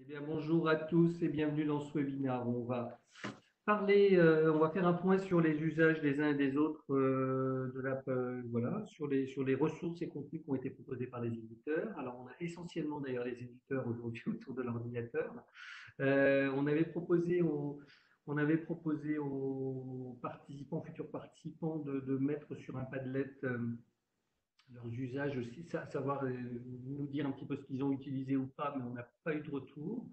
Eh bien, bonjour à tous et bienvenue dans ce webinaire. On va faire un point sur les usages des uns et des autres voilà, sur les ressources et contenus qui ont été proposés par les éditeurs. Alors, on a essentiellement d'ailleurs les éditeurs aujourd'hui autour de l'ordinateur. On avait proposé aux participants, futurs participants, de mettre sur un Padlet leurs usages aussi, savoir nous dire un petit peu ce qu'ils ont utilisé ou pas, mais on n'a pas eu de retour.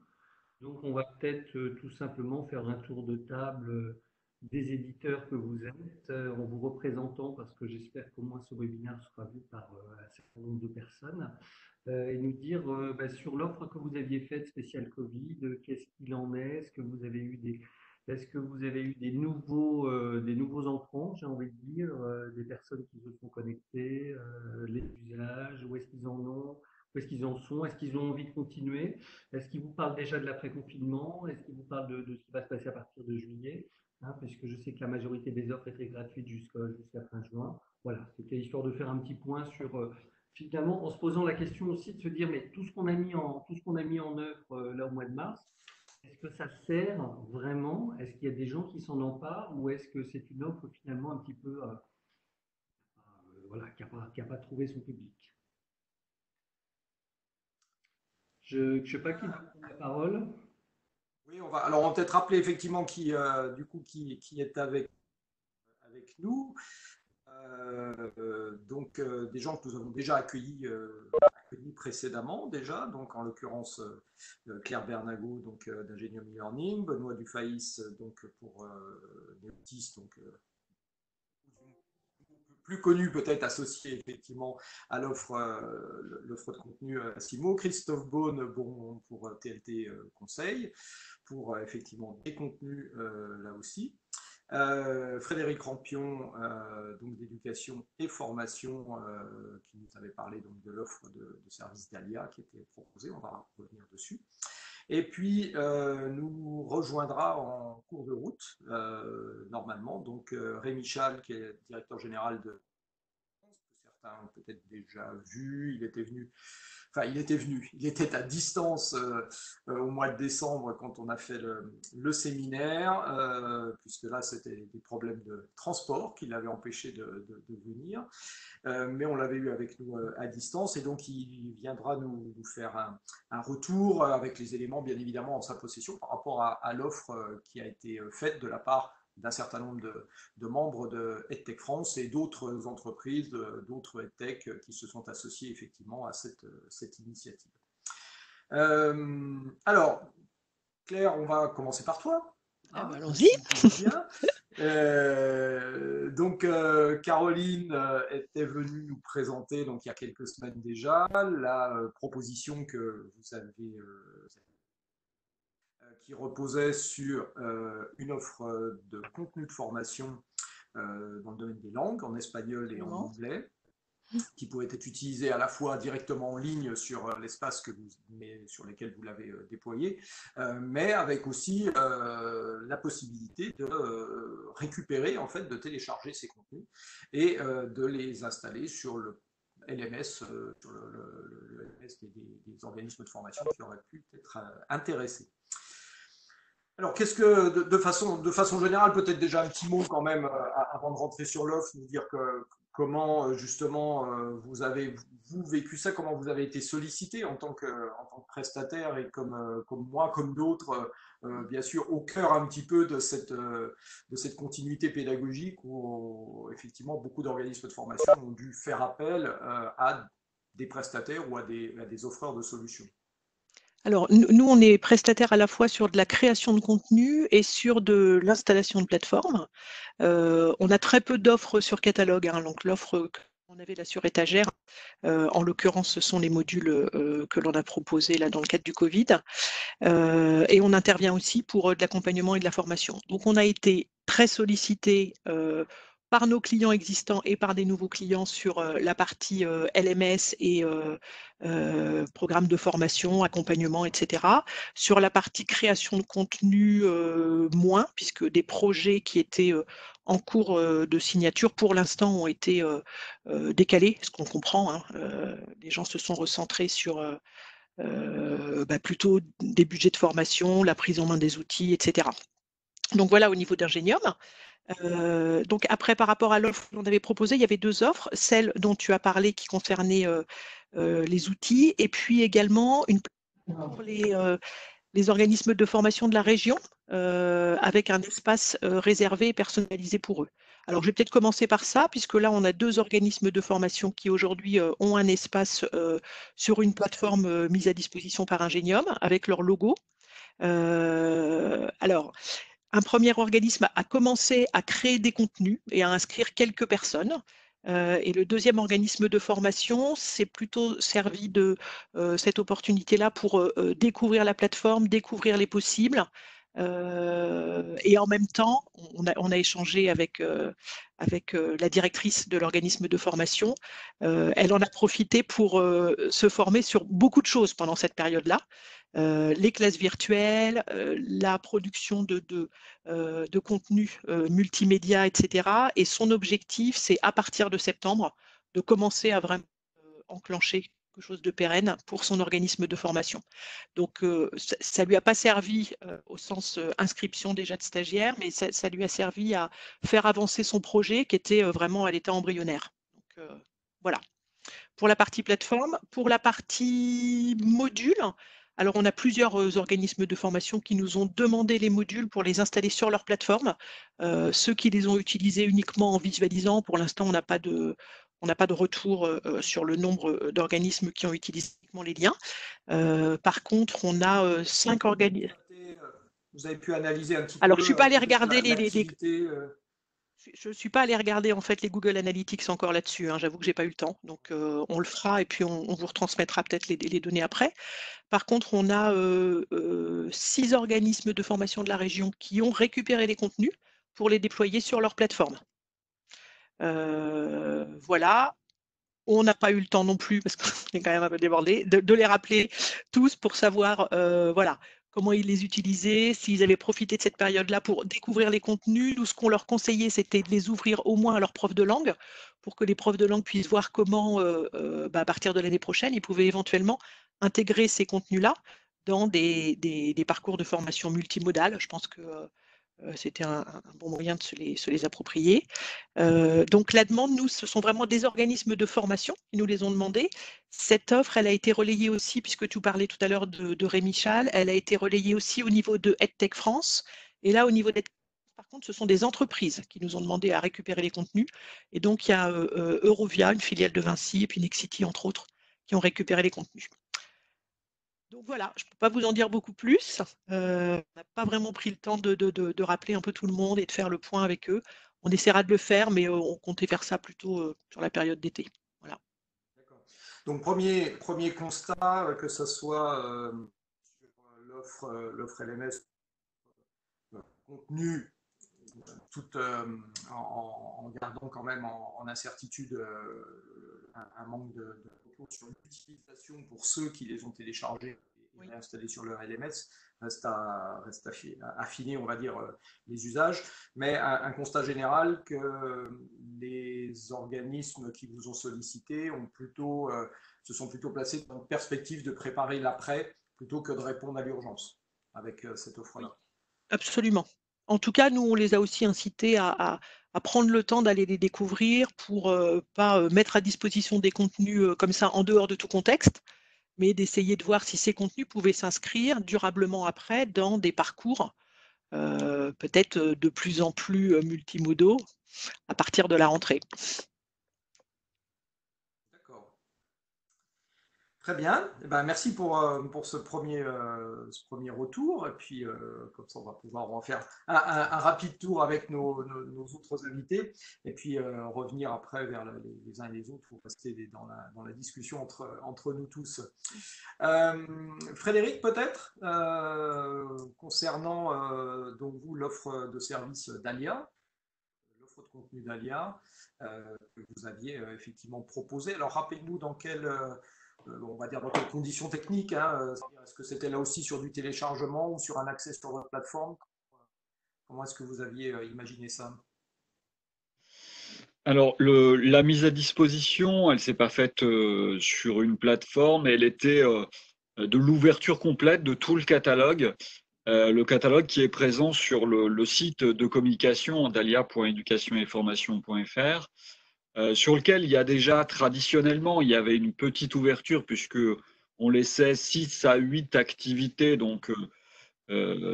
Donc, on va peut-être tout simplement faire un tour de table des éditeurs que vous êtes, en vous représentant, parce que j'espère qu'au moins ce webinaire sera vu par un certain nombre de personnes, et nous dire sur l'offre que vous aviez faite spéciale Covid, qu'est-ce qu'il en est, est-ce que vous avez eu des nouveaux entrants, j'ai envie de dire, des personnes qui se sont connectées, les usages, où est-ce qu'ils en ont, où est-ce qu'ils en sont, est-ce qu'ils ont envie de continuer, est-ce qu'ils vous parlent déjà de l'après-confinement, est-ce qu'ils vous parlent de ce qui va se passer à partir de juillet, hein, puisque je sais que la majorité des offres étaient gratuites jusqu'à fin juin. Voilà, c'était histoire de faire un petit point sur finalement, en se posant la question aussi de se dire, mais tout ce qu'on a mis en œuvre là au mois de mars, est-ce que ça sert vraiment? Est-ce qu'il y a des gens qui s'en emparent ou est-ce que c'est une offre finalement un petit peu voilà, qui a pas trouvé son public? Je ne sais pas qui veut prendre la parole. Oui, on va peut-être rappeler effectivement qui est avec nous. Des gens que nous avons déjà accueillis précédemment déjà, donc en l'occurrence Claire Bernago, d'Ingenium e-learning, Benoît Dufaïs, pour Neotis, plus connu peut-être associé effectivement à l'offre de contenu Simo, Christophe Beaune pour TLT Conseil, pour effectivement des contenus là aussi. Frédéric Rampion, d'éducation et formation, qui nous avait parlé de l'offre de service d'Alia qui était proposée, on va revenir dessus. Et puis nous rejoindra en cours de route, normalement, Rémi Chal, qui est directeur général de certains ont peut-être déjà vu, il était à distance au mois de décembre quand on a fait le séminaire, puisque là c'était des problèmes de transport qui l'avaient empêché de venir, mais on l'avait eu avec nous à distance, et donc il viendra nous faire un retour avec les éléments bien évidemment en sa possession par rapport à l'offre qui a été faite de la part d'un certain nombre de membres de EdTech France et d'autres entreprises, d'autres EdTech qui se sont associés effectivement à cette initiative. Alors, Claire, on va commencer par toi. Allons-y. Caroline était venue nous présenter il y a quelques semaines déjà la proposition que vous avez qui reposait sur une offre de contenu de formation dans le domaine des langues, en espagnol et en anglais, qui pouvait être utilisé à la fois directement en ligne sur l'espace sur lequel vous l'avez déployé, mais avec aussi la possibilité de récupérer, en fait, de télécharger ces contenus et de les installer sur le LMS, sur le LMS des organismes de formation qui auraient pu être intéressés. Alors, de façon générale, peut-être déjà un petit mot quand même, avant de rentrer sur l'offre, nous dire comment justement vous avez vécu ça, comment vous avez été sollicité en tant que prestataire et comme moi, comme d'autres, bien sûr, au cœur un petit peu de cette continuité pédagogique où effectivement beaucoup d'organismes de formation ont dû faire appel à des prestataires ou à des offreurs de solutions. Alors, nous, on est prestataire à la fois sur de la création de contenu et sur de l'installation de plateformes. On a très peu d'offres sur catalogue, hein, donc l'offre qu'on avait là sur étagère, en l'occurrence, ce sont les modules que l'on a proposés là dans le cadre du Covid. Et on intervient aussi pour de l'accompagnement et de la formation. Donc, on a été très sollicité par nos clients existants et par des nouveaux clients sur la partie LMS et programme de formation, accompagnement, etc. Sur la partie création de contenu, moins, puisque des projets qui étaient en cours de signature, pour l'instant, ont été décalés, ce qu'on comprend. Hein, les gens se sont recentrés sur plutôt des budgets de formation, la prise en main des outils, etc. Donc voilà au niveau d'Ingenium. Donc après, par rapport à l'offre qu'on avait proposée, il y avait deux offres, celle dont tu as parlé qui concernait les outils, et puis également une pour les organismes de formation de la région, avec un espace réservé et personnalisé pour eux. Alors, je vais peut-être commencer par ça, puisque là, on a deux organismes de formation qui aujourd'hui ont un espace sur une plateforme mise à disposition par Ingenium, avec leur logo. Alors, un premier organisme a commencé à créer des contenus et à inscrire quelques personnes. Et le deuxième organisme de formation s'est plutôt servi de cette opportunité-là pour découvrir la plateforme, découvrir les possibles. Et en même temps, on a échangé avec la directrice de l'organisme de formation. Elle en a profité pour se former sur beaucoup de choses pendant cette période-là. Les classes virtuelles, la production de contenu multimédia, etc. Et son objectif, c'est à partir de septembre, de commencer à vraiment enclencher quelque chose de pérenne pour son organisme de formation. Donc, ça ne lui a pas servi au sens inscription déjà de stagiaire, mais ça lui a servi à faire avancer son projet qui était vraiment à l'état embryonnaire. Donc, voilà. Pour la partie plateforme, pour la partie module, alors on a plusieurs organismes de formation qui nous ont demandé les modules pour les installer sur leur plateforme. Ceux qui les ont utilisés uniquement en visualisant, pour l'instant, on n'a pas de retour sur le nombre d'organismes qui ont utilisé uniquement les liens. Par contre, on a 5 organismes. Vous avez pu analyser un petit Alors, peu je ne suis pas allée peut-être regarder l'activité. Je ne suis pas allée regarder en fait les Google Analytics encore là-dessus, hein. J'avoue que j'ai pas eu le temps. Donc on le fera et puis on vous retransmettra peut-être les données après. Par contre, on a 6 organismes de formation de la région qui ont récupéré les contenus pour les déployer sur leur plateforme. Voilà. On n'a pas eu le temps non plus, parce qu'on est quand même un peu débordé, de les rappeler tous pour savoir voilà, comment ils les utilisaient, s'ils avaient profité de cette période-là pour découvrir les contenus. Nous, ce qu'on leur conseillait, c'était de les ouvrir au moins à leurs profs de langue, pour que les profs de langue puissent voir comment, à partir de l'année prochaine, ils pouvaient éventuellement intégrer ces contenus-là dans des parcours de formation multimodale. Je pense que c'était un bon moyen de se les approprier. Donc la demande, nous, ce sont vraiment des organismes de formation qui nous les ont demandé. Cette offre, elle a été relayée aussi, puisque tu parlais tout à l'heure de Rémi Chal, elle a été relayée aussi au niveau de EdTech France. Et là, au niveau d'EdTech, par contre, ce sont des entreprises qui nous ont demandé à récupérer les contenus. Et donc, il y a Eurovia, une filiale de Vinci, et puis Nexity, entre autres, qui ont récupéré les contenus. Donc voilà, je ne peux pas vous en dire beaucoup plus. On n'a pas vraiment pris le temps de rappeler un peu tout le monde et de faire le point avec eux. On essaiera de le faire, mais on comptait faire ça plutôt sur la période d'été. Voilà. Donc premier constat, que ce soit sur l'offre LMS contenu, tout en gardant quand même en incertitude un manque de retour sur l'utilisation pour ceux qui les ont téléchargés et réinstallés sur leur LMS, reste à affiner, on va dire, les usages. Mais un constat général que les organismes qui vous ont sollicité se sont plutôt placés dans une perspective de préparer l'après plutôt que de répondre à l'urgence avec cette offre-là. Oui, absolument. En tout cas, nous, on les a aussi incités à prendre le temps d'aller les découvrir pour ne pas mettre à disposition des contenus comme ça en dehors de tout contexte, mais d'essayer de voir si ces contenus pouvaient s'inscrire durablement après dans des parcours peut-être de plus en plus multimodaux à partir de la rentrée. D'accord. Très bien. Eh ben, merci pour ce premier retour. Et puis, comme ça, on va pouvoir en faire un rapide tour avec nos autres invités. Et puis, revenir après vers les uns et les autres pour rester dans la discussion entre nous tous. Frédéric, peut-être, concernant donc vous, l'offre de service d'Alia, l'offre de contenu d'Alia, que vous aviez effectivement proposée. Alors, rappelez-nous dans on va dire dans quelles conditions techniques, hein, est-ce que c'était là aussi sur du téléchargement ou sur un accès sur votre plateforme? Comment est-ce que vous aviez imaginé ça? Alors, la mise à disposition, elle ne s'est pas faite sur une plateforme, elle était de l'ouverture complète de tout le catalogue qui est présent sur le site de communication dalia.educationetformation.fr, sur lequel il y a déjà traditionnellement, il y avait une petite ouverture puisque on laissait 6 à 8 activités donc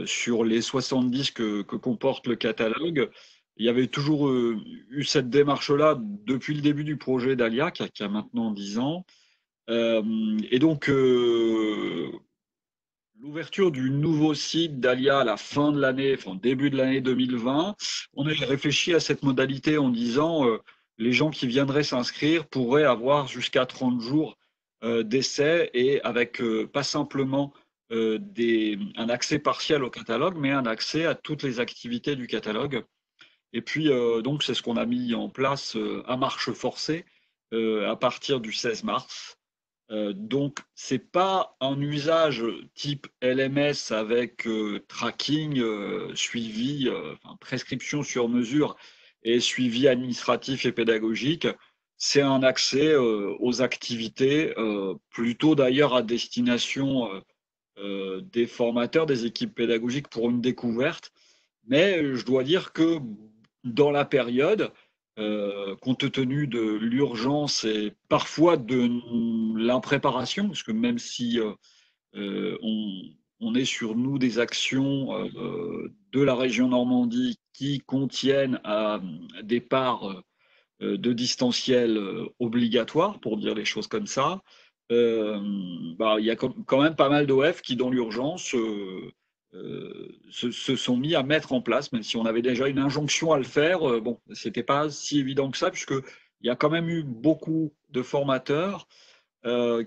sur les 70 que comporte le catalogue. Il y avait toujours eu cette démarche-là depuis le début du projet Dalia, qui a maintenant 10 ans. Et donc, l'ouverture du nouveau site Dalia à la fin de l'année, enfin début de l'année 2020, on a réfléchi à cette modalité en disant les gens qui viendraient s'inscrire pourraient avoir jusqu'à 30 jours d'essai et avec pas simplement un accès partiel au catalogue, mais un accès à toutes les activités du catalogue. Et puis, donc, c'est ce qu'on a mis en place à marche forcée à partir du 16 mars. Donc, ce n'est pas un usage type LMS avec tracking, suivi, prescription sur mesure et suivi administratif et pédagogique. C'est un accès aux activités, plutôt d'ailleurs à destination des formateurs, des équipes pédagogiques pour une découverte. Mais je dois dire que dans la période, compte tenu de l'urgence et parfois de l'impréparation, parce que même si on est sur nous des actions de la région Normandie qui contiennent des parts de distanciel obligatoire, pour dire les choses comme ça, il y a quand même pas mal d'OF qui, dans l'urgence, se sont mis à mettre en place, même si on avait déjà une injonction à le faire. Bon, c'était pas si évident que ça, puisqu'il y a quand même eu beaucoup de formateurs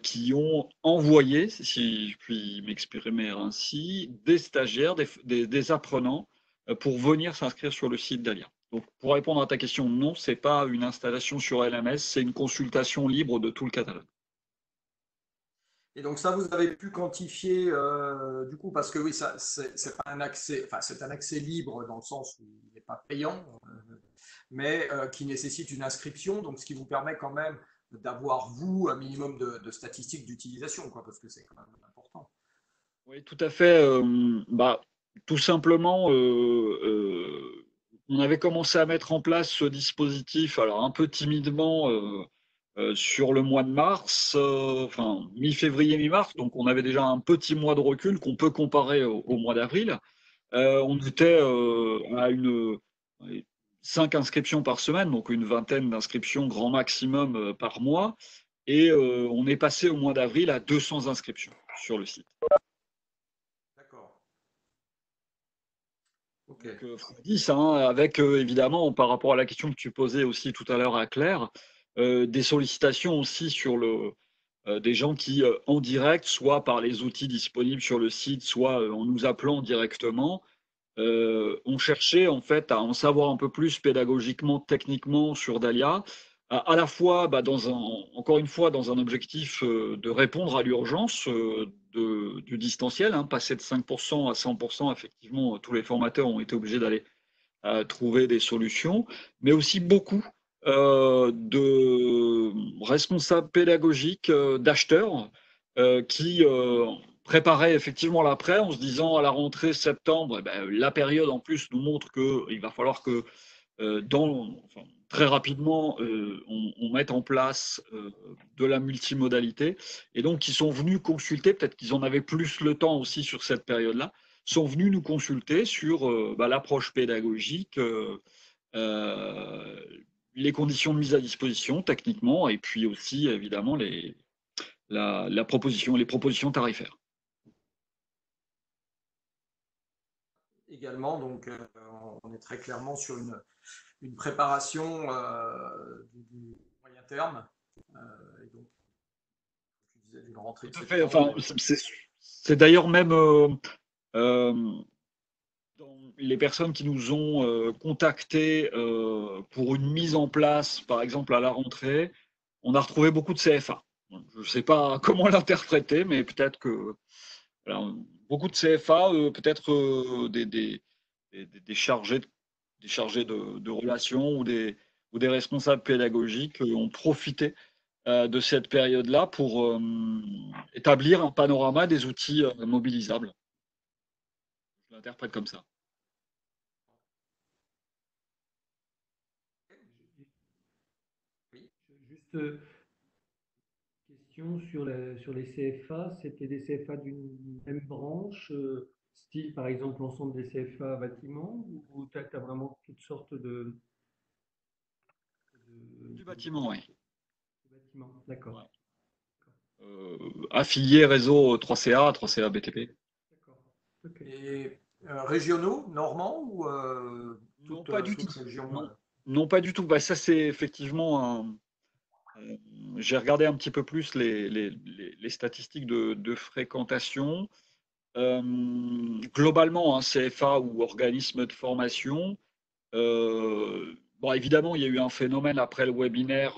qui ont envoyé, si je puis m'exprimer ainsi, des stagiaires, des apprenants pour venir s'inscrire sur le site Dalia. Donc, pour répondre à ta question, non, ce n'est pas une installation sur LMS, c'est une consultation libre de tout le catalogue. Et donc ça, vous avez pu quantifier du coup, parce que oui, ça, c'est pas un accès, enfin, c'est un accès libre dans le sens où il n'est pas payant, mais qui nécessite une inscription, donc ce qui vous permet quand même d'avoir, vous, un minimum de statistiques d'utilisation, quoi, parce que c'est quand même important. Oui, tout à fait. Tout simplement, on avait commencé à mettre en place ce dispositif, alors un peu timidement, sur le mois de mars, enfin mi-février, mi-mars, donc on avait déjà un petit mois de recul qu'on peut comparer au mois d'avril. On était à 5 inscriptions par semaine, donc une vingtaine d'inscriptions grand maximum par mois, et on est passé au mois d'avril à 200 inscriptions sur le site. D'accord. Ok. Donc, 10, hein, avec évidemment, par rapport à la question que tu posais aussi tout à l'heure à Claire, des sollicitations aussi sur des gens qui, en direct, soit par les outils disponibles sur le site, soit en nous appelant directement, ont cherché en fait à en savoir un peu plus pédagogiquement, techniquement sur Dalia, à la fois, encore une fois, dans un objectif de répondre à l'urgence du distanciel, hein, passer de 5% à 100%, effectivement, tous les formateurs ont été obligés d'aller trouver des solutions, mais aussi beaucoup de responsables pédagogiques, d'acheteurs qui préparaient effectivement l'après en se disant à la rentrée septembre, la période en plus nous montre qu'il va falloir que très rapidement on mette en place de la multimodalité. Et donc, ils sont venus consulter, peut-être qu'ils en avaient plus le temps aussi sur cette période-là, sont venus nous consulter sur l'approche pédagogique, les conditions de mise à disposition techniquement, et puis aussi évidemment les propositions tarifaires. Également, donc, on est très clairement sur une préparation du moyen terme, et donc, tu disais d'une rentrée de Tout à fait. septembre. Enfin, c'est d'ailleurs même dans les personnes qui nous ont contactés pour une mise en place, par exemple à la rentrée, on a retrouvé beaucoup de CFA. Je ne sais pas comment l'interpréter, mais peut-être que voilà, beaucoup de CFA, peut-être des chargés, de relations ou des responsables pédagogiques ont profité de cette période-là pour établir un panorama des outils mobilisables. Je l'interprète comme ça. Juste question sur les CFA. C'était des CFA d'une même branche, style par exemple l'ensemble des CFA bâtiments, ou tu as vraiment toutes sortes Du bâtiment, oui. bâtiments, d'accord. Affiliés réseau 3CA, 3CA BTP. D'accord. Ok. Et régionaux, normands ou Non, toute, pas du tout. toute région Non, pas du tout. Bah, ça, c'est effectivement j'ai regardé un petit peu plus les statistiques de fréquentation. Globalement, un CFA ou organisme de formation, bon, évidemment, il y a eu un phénomène après le webinaire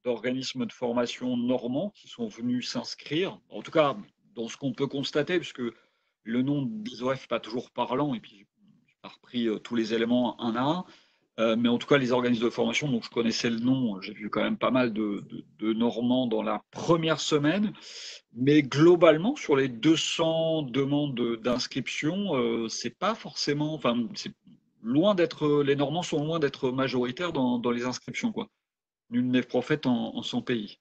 d'organismes de formation normands qui sont venus s'inscrire. En tout cas, dans ce qu'on peut constater, puisque le nom d'ISOF n'est pas toujours parlant, et puis je n'ai pas repris tous les éléments un à un. Mais en tout cas, les organismes de formation, donc je connaissais le nom, j'ai vu quand même pas mal de Normands dans la première semaine. Mais globalement, sur les 200 demandes d'inscription, c'est pas forcément, enfin, c'est loin d'être, les Normands sont loin d'être majoritaires dans les inscriptions, quoi. Nul n'est prophète en son pays.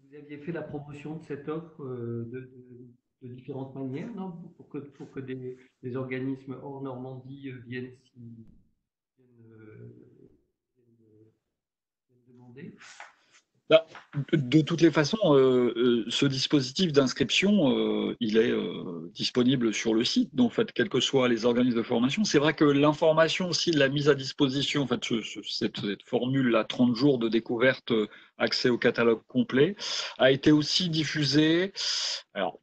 Vous aviez fait la promotion de cette offre de différentes manières, non? Pour que des organismes hors Normandie viennent demander. Bah, de toutes les façons, ce dispositif d'inscription, il est disponible sur le site. Donc, en fait, quels que soient les organismes de formation, c'est vrai que l'information aussi de la mise à disposition, en fait, cette formule-là, 30 jours de découverte, accès au catalogue complet, a été aussi diffusée. Alors,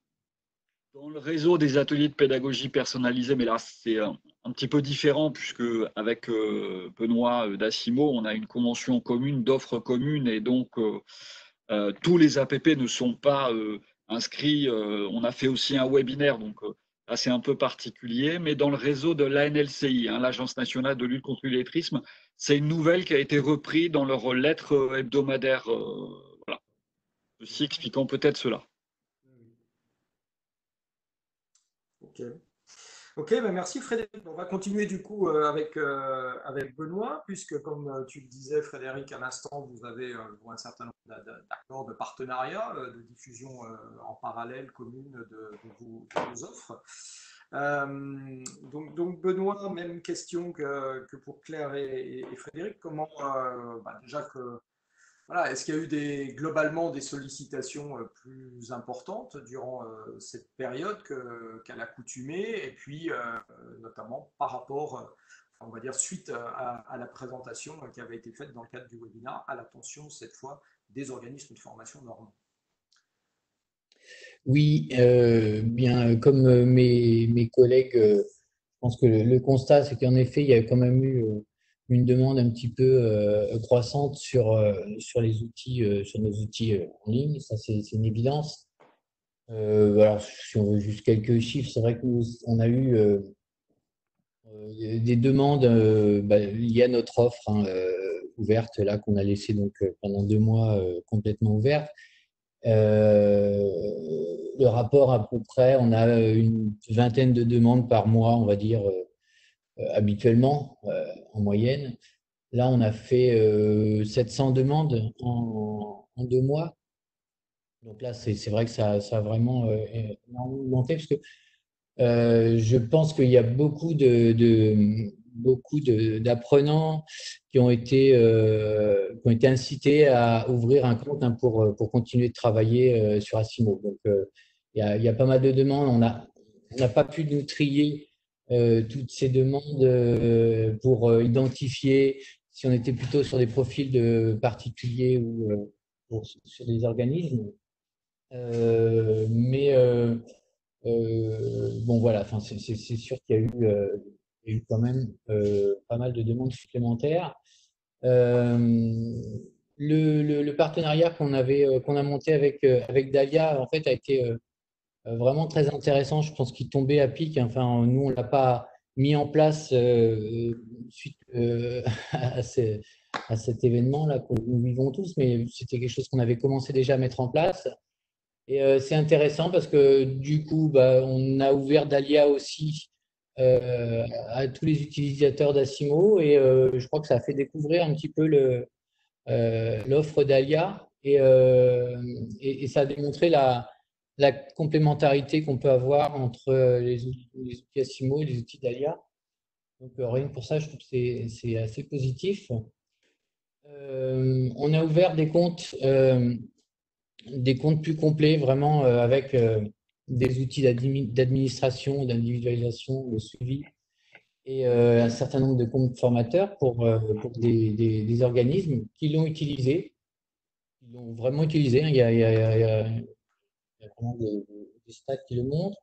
dans le réseau des ateliers de pédagogie personnalisée, mais là, c'est un petit peu différent puisque avec Benoît Dassimo, on a une convention commune d'offres communes et donc tous les APP ne sont pas inscrits. On a fait aussi un webinaire, donc là c'est un peu particulier, mais dans le réseau de l'ANLCI, hein, l'Agence nationale de lutte contre l'illettrisme, c'est une nouvelle qui a été reprise dans leur lettre hebdomadaire. Voilà. Ceci expliquant peut-être cela. Ok. Ok, ben merci Frédéric. On va continuer du coup avec Benoît, puisque comme tu le disais Frédéric à l'instant, vous avez un certain nombre d'accords de partenariat, de diffusion en parallèle commune de vos offres. Donc Benoît, même question que pour Claire et Frédéric, comment déjà que voilà, est-ce qu'il y a eu globalement des sollicitations plus importantes durant cette période qu'à l'accoutumée, et puis notamment par rapport, on va dire, suite à la présentation qui avait été faite dans le cadre du webinaire, à l'attention cette fois des organismes de formation normands? Oui, bien comme mes collègues, je pense que le constat, c'est qu'en effet, il y a quand même eu une demande un petit peu croissante sur les outils, sur nos outils en ligne. Ça, c'est une évidence. Alors, si on veut juste quelques chiffres, c'est vrai que nous, on a eu des demandes liées à notre offre hein, ouverte, là, qu'on a laissée donc, pendant 2 mois complètement ouverte. Le rapport à peu près, on a une vingtaine de demandes par mois, on va dire, habituellement, en moyenne. Là, on a fait 700 demandes en 2 mois. Donc là, c'est vrai que ça a vraiment énormément augmenté, parce que je pense qu'il y a beaucoup d'apprenants qui ont été incités à ouvrir un compte hein, pour continuer de travailler sur Asimo. Donc, il y a pas mal de demandes. On n'a pas pu nous trier toutes ces demandes pour identifier si on était plutôt sur des profils de particuliers ou sur des organismes. Mais bon, voilà, enfin, c'est sûr qu'il y a eu quand même pas mal de demandes supplémentaires. Le partenariat qu'on a monté avec Dahlia, en fait, a été vraiment très intéressant. Je pense qu'il tombait à pic. Enfin, nous, on l'a pas mis en place suite à, à cet événement-là que nous vivons tous, mais c'était quelque chose qu'on avait commencé déjà à mettre en place. Et c'est intéressant parce que du coup, bah, on a ouvert Dahlia aussi à tous les utilisateurs d'Asimo et je crois que ça a fait découvrir un petit peu l'offre Dahlia et ça a démontré la complémentarité qu'on peut avoir entre les outils Asimo et les outils Dahlia. Donc rien que pour ça, je trouve que c'est assez positif. On a ouvert des comptes plus complets, vraiment avec des outils d'administration, d'individualisation, de suivi et un certain nombre de comptes formateurs pour des organismes qui l'ont utilisé, qui l'ont vraiment utilisé. Hein. Il y a vraiment des stats qui le montrent.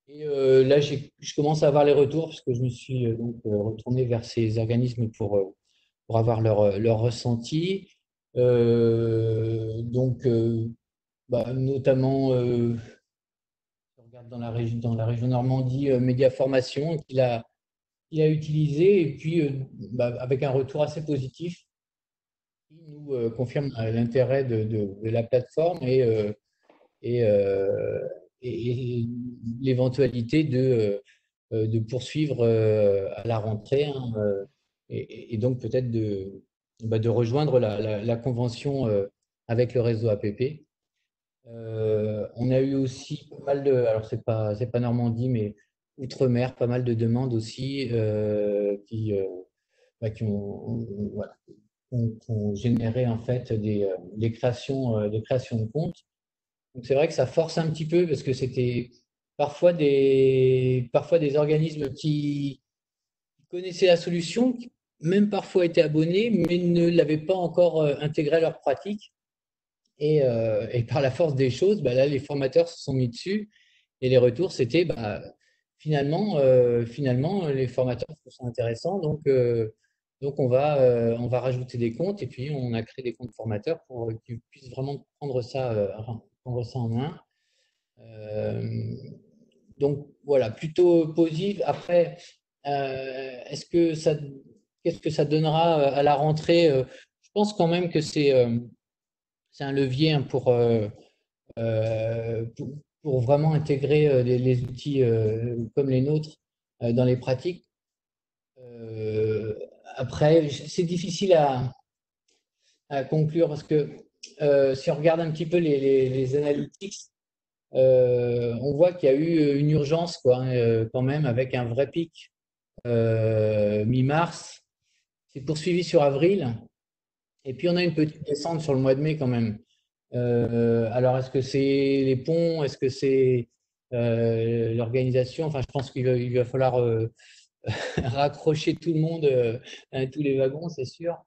Et là, je commence à avoir les retours parce que je me suis donc retourné vers ces organismes pour avoir leur ressenti. Donc, bah, notamment, si on regarde dans la région Normandie, Média Formation, qu'il a utilisé, et puis bah, avec un retour assez positif, qui nous confirme l'intérêt de la plateforme et, euh, et l'éventualité de poursuivre à la rentrée, hein, et donc peut-être bah, de rejoindre la convention avec le réseau APP. On a eu aussi pas mal de, alors c'est pas Normandie, mais Outre-mer, pas mal de demandes aussi bah, voilà, qui ont généré en fait des créations de comptes. Donc c'est vrai que ça force un petit peu parce que c'était parfois des organismes qui connaissaient la solution, qui même parfois étaient abonnés, mais ne l'avaient pas encore intégré à leur pratique. Et par la force des choses, bah là, les formateurs se sont mis dessus et les retours, c'était bah, finalement, les formateurs sont intéressants, donc on va rajouter des comptes et puis on a créé des comptes formateurs pour qu'ils puissent vraiment prendre ça en main. Euh, donc voilà, plutôt positif. Après, qu'est-ce que ça donnera à la rentrée? Je pense quand même que c'est un levier hein, euh, pour, pour vraiment intégrer les outils comme les nôtres dans les pratiques. Euh, Après, c'est difficile à conclure parce que si on regarde un petit peu les analytics, on voit qu'il y a eu une urgence quoi, hein, quand même avec un vrai pic mi-mars. C'est poursuivi sur avril. Et puis on a une petite descente sur le mois de mai quand même. Alors est-ce que c'est les ponts? Est-ce que c'est l'organisation? Enfin, je pense il va falloir raccrocher tout le monde à tous les wagons, c'est sûr.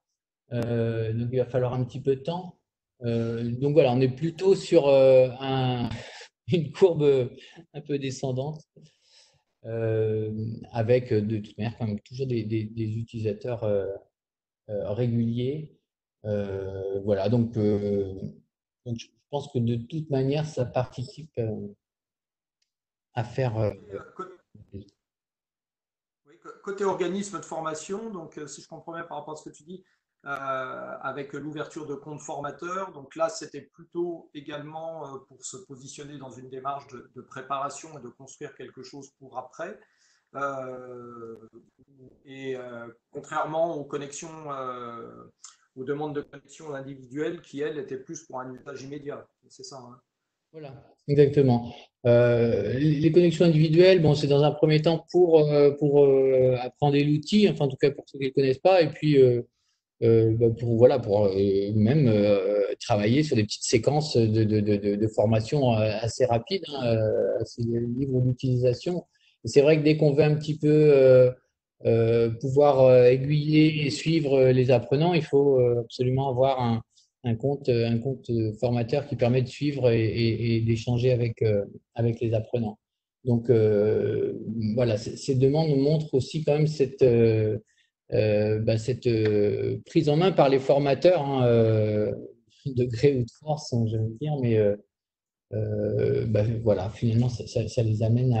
Donc il va falloir un petit peu de temps. Donc voilà, on est plutôt sur une courbe un peu descendante, avec de toute manière quand même toujours des utilisateurs réguliers. Voilà, donc je pense que de toute manière, ça participe à faire. Oui, côté organisme de formation, donc si je comprends bien par rapport à ce que tu dis, avec l'ouverture de comptes formateurs, donc là c'était plutôt également pour se positionner dans une démarche de préparation et de construire quelque chose pour après. Euh, et contrairement aux connexions, aux demandes de connexion individuelles qui, elles, étaient plus pour un usage immédiat. C'est ça, hein. Voilà, exactement. Les connexions individuelles, bon, c'est dans un premier temps pour apprendre l'outil, enfin en tout cas pour ceux qui ne le connaissent pas, et puis bah, voilà, pour même travailler sur des petites séquences de formation assez rapides, hein, assez libres d'utilisation. Et c'est vrai que dès qu'on veut un petit peu pouvoir aiguiller et suivre les apprenants, il faut absolument avoir un compte formateur qui permet de suivre et d'échanger avec les apprenants. Donc voilà, ces demandes nous montrent aussi quand même cette prise en main par les formateurs, hein, de gré ou de force, hein, je veux dire, mais bah, voilà, finalement, ça les amène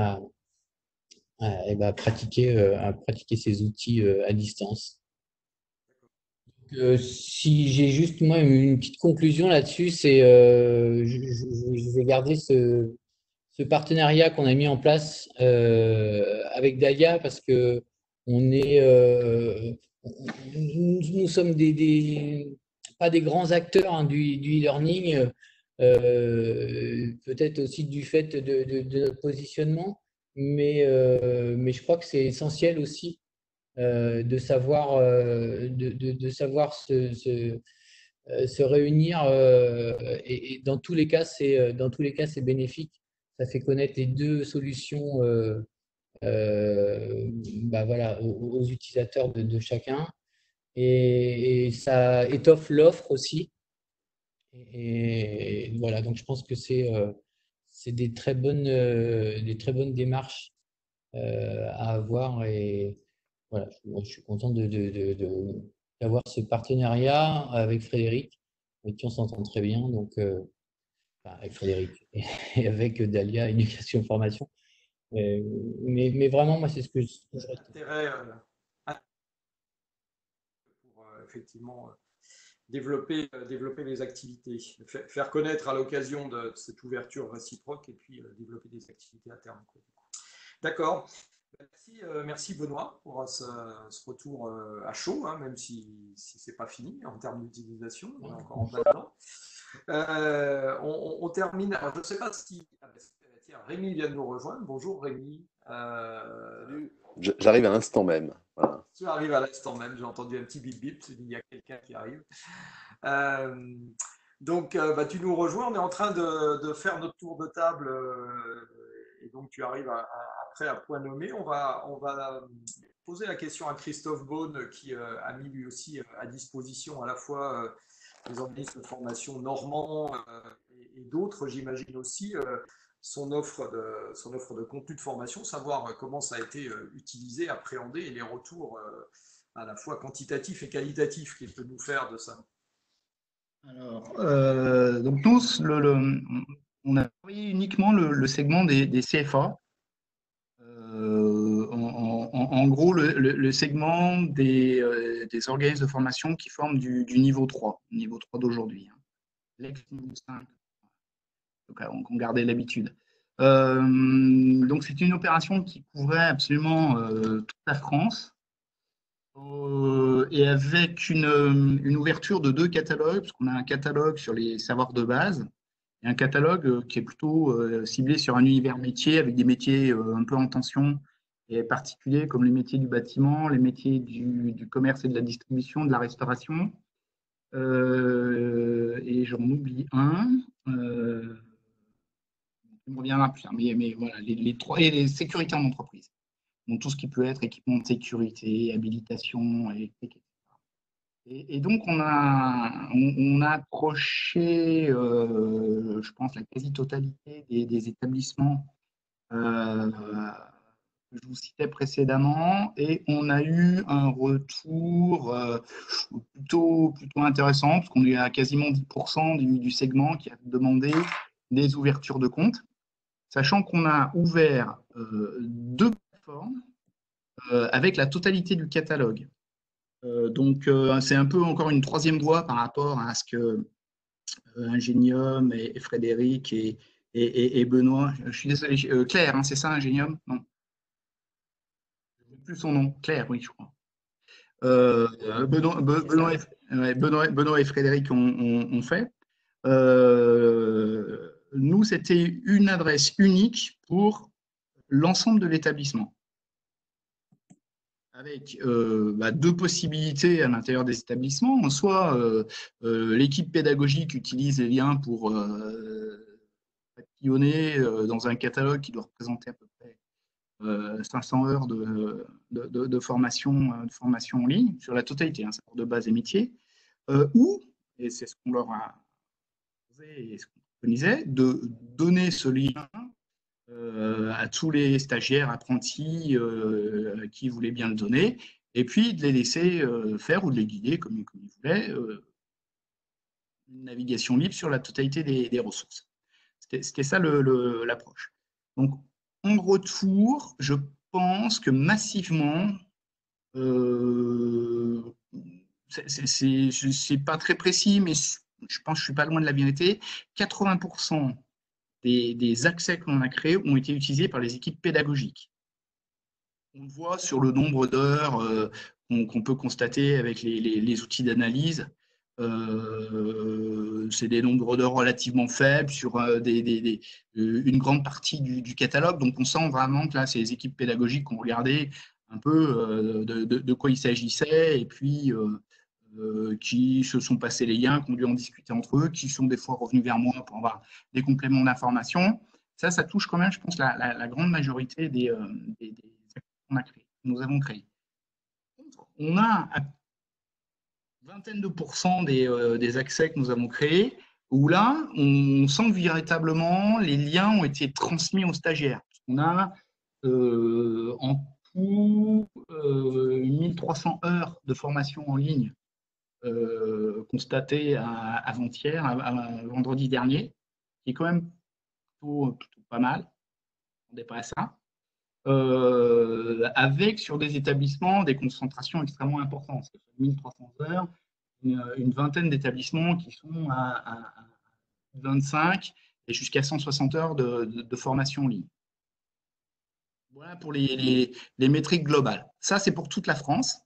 et ben, à pratiquer ces outils à distance. Si j'ai juste moi une petite conclusion là-dessus, c'est je vais garder ce partenariat qu'on a mis en place avec Dahlia parce que on est, nous sommes pas des grands acteurs hein, du e-learning, peut-être aussi du fait de notre positionnement, mais je crois que c'est essentiel aussi de savoir se réunir et dans tous les cas, c'est bénéfique. Ça fait connaître les deux solutions bah voilà, aux utilisateurs de chacun et ça étoffe l'offre aussi. Et voilà, donc je pense que c'est des très bonnes démarches à avoir et voilà, je suis content d'avoir ce partenariat avec Frédéric, avec qui on s'entend très bien, donc avec Frédéric et avec Dahlia Éducation Formation. Mais vraiment, moi, c'est ce que je Intérêt pour effectivement développer les activités, faire connaître à l'occasion de cette ouverture réciproque et puis développer des activités à terme. D'accord. Merci Benoît pour ce retour à chaud, hein, même si ce n'est pas fini en termes d'utilisation, on est encore en plein dedans. On termine. Alors, je ne sais pas si. Tiens, Rémi vient de nous rejoindre. Bonjour Rémi. J'arrive à l'instant même. Voilà. Tu arrives à l'instant même, j'ai entendu un petit bip bip, il y a quelqu'un qui arrive. Donc, tu nous rejoins, on est en train de faire notre tour de table et donc tu arrives après à point nommé. On va poser la question à Christophe Beaune qui a mis lui aussi à disposition à la fois les organismes de formation normands et d'autres, j'imagine aussi, son offre de contenu de formation, savoir comment ça a été utilisé, appréhendé et les retours à la fois quantitatifs et qualitatifs qu'il peut nous faire de ça. Alors, donc nous, on a travaillé uniquement le segment des CFA. En gros, le segment des organismes de formation qui forment du niveau 3 d'aujourd'hui. Hein. L'ex-niveau 5. Donc, on gardait l'habitude. Donc, c'est une opération qui couvrait absolument toute la France. Et avec une ouverture de 2 catalogues, parce qu'on a un catalogue sur les savoirs de base et un catalogue qui est plutôt ciblé sur un univers métier avec des métiers un peu en tension et particuliers comme les métiers du bâtiment, les métiers du commerce et de la distribution, de la restauration. Et j'en oublie un. Il me reviendra plus, mais voilà, les 3 et les sécurités en entreprise. Donc tout ce qui peut être équipement de sécurité, habilitation électrique, etc. Et donc on a approché, je pense, la quasi-totalité des établissements que je vous citais précédemment, et on a eu un retour plutôt intéressant, parce qu'on est à quasiment 10% du segment qui a demandé des ouvertures de comptes, sachant qu'on a ouvert 2 plateformes avec la totalité du catalogue. Donc, c'est un peu encore une 3e voie par rapport à ce que Ingenium et Frédéric et Benoît, je suis désolé, Claire, hein, c'est ça, Ingenium? Non. Je ne sais plus son nom. Claire, oui, je crois. Benoît et Frédéric ont fait. Nous, c'était une adresse unique pour l'ensemble de l'établissement, avec 2 possibilités à l'intérieur des établissements. Soit l'équipe pédagogique utilise les liens pour papillonner dans un catalogue qui doit représenter à peu près 500 heures de formation en ligne sur la totalité, hein, savoir de base et métier, ou, et c'est ce qu'on leur a posé et ce qu'on préconisait, de donner ce lien à tous les stagiaires, apprentis qui voulaient bien le donner, et puis de les laisser faire ou de les guider comme ils voulaient, une navigation libre sur la totalité des ressources. C'était ça l'approche. Donc, en retour, je pense que massivement, c'est pas très précis, mais je pense que je suis pas loin de la vérité. 80% des accès qu'on a créés ont été utilisés par les équipes pédagogiques. On le voit sur le nombre d'heures qu'on peut constater avec les outils d'analyse. C'est des nombres d'heures relativement faibles sur une grande partie du catalogue. Donc, on sent vraiment que là, c'est les équipes pédagogiques qui ont regardé un peu de quoi il s'agissait et puis qui se sont passés les liens, qui ont dû en discuter entre eux, qui sont des fois revenus vers moi pour avoir des compléments d'information. Ça touche quand même, je pense, la grande majorité des nous avons créé. On a une vingtaine de pourcents des accès que nous avons créés, où là, on sent que véritablement les liens ont été transmis aux stagiaires. On a en tout 1300 heures de formation en ligne constatées avant-hier, vendredi dernier, qui est quand même plutôt pas mal. On dépasse ça. Avec sur des établissements des concentrations extrêmement importantes. 1300 heures, une vingtaine d'établissements qui sont à 25 et jusqu'à 160 heures de formation en ligne. Voilà pour les métriques globales. Ça, c'est pour toute la France.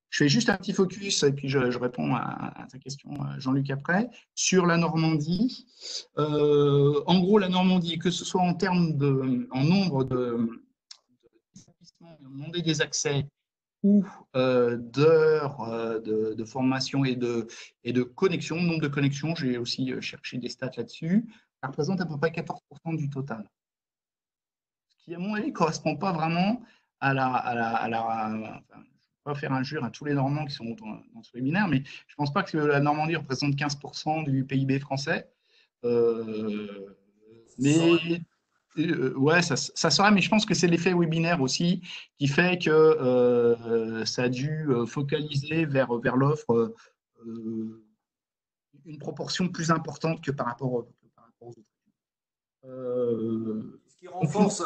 Je fais juste un petit focus et puis je réponds à ta question, Jean-Luc, après. Sur la Normandie, en gros, la Normandie, que ce soit en nombre demander des accès ou d'heures de formation et de connexion, nombre de connexions, j'ai aussi cherché des stats là-dessus, ça représente à peu près 14% du total. Ce qui, à mon avis, ne correspond pas vraiment à enfin, je ne vais pas faire injure à tous les Normands qui sont dans ce webinaire, mais je ne pense pas que la Normandie représente 15% du PIB français. Mais ouais, ça serait, mais je pense que c'est l'effet webinaire aussi qui fait que ça a dû focaliser vers l'offre une proportion plus importante que par rapport aux autres. Ce qui renforce,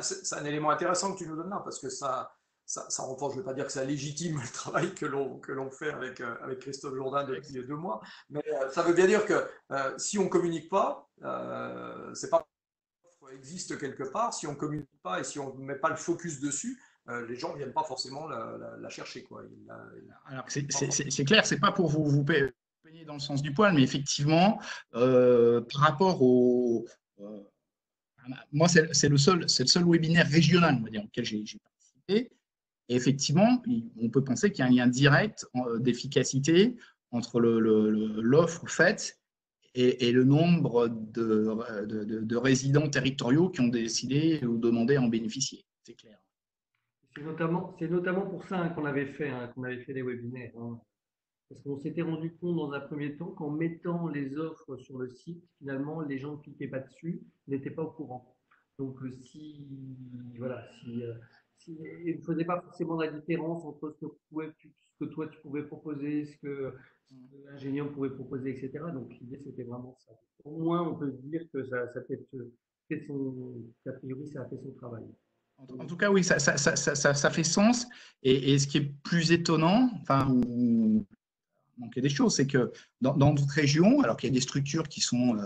c'est un élément intéressant que tu nous donnes là, parce que ça renforce, je ne vais pas dire que ça légitime le travail que l'on fait avec Christophe Jourdain depuis 2 mois, mais ça veut bien dire que si on ne communique pas, c'est pas existe quelque part, si on ne communique pas et si on ne met pas le focus dessus, les gens ne viennent pas forcément la chercher, quoi. Alors, c'est clair, c'est pas pour vous peigner dans le sens du poil, mais effectivement, par rapport au... moi, c'est le seul webinaire régional, on va dire, auquel j'ai participé. Et effectivement, on peut penser qu'il y a un lien direct d'efficacité entre l'offre faite et le nombre de résidents territoriaux qui ont décidé ou demandé à en bénéficier. C'est clair. C'est notamment pour ça qu'on avait fait des webinaires. Parce qu'on s'était rendu compte dans un premier temps qu'en mettant les offres sur le site, finalement, les gens ne cliquaient pas dessus, n'étaient pas au courant. Donc, il ne faisait pas forcément la différence entre ce que toi tu pouvais proposer, ce que l'ingénieur pouvait proposer, etc. Donc, l'idée, c'était vraiment ça. Au moins, on peut se dire que ça a qu'a priori, ça a fait son travail. En tout cas, oui, ça fait sens. Et ce qui est plus étonnant, enfin, où manquer des choses, c'est que dans d'autres régions, alors qu'il y a des structures qui sont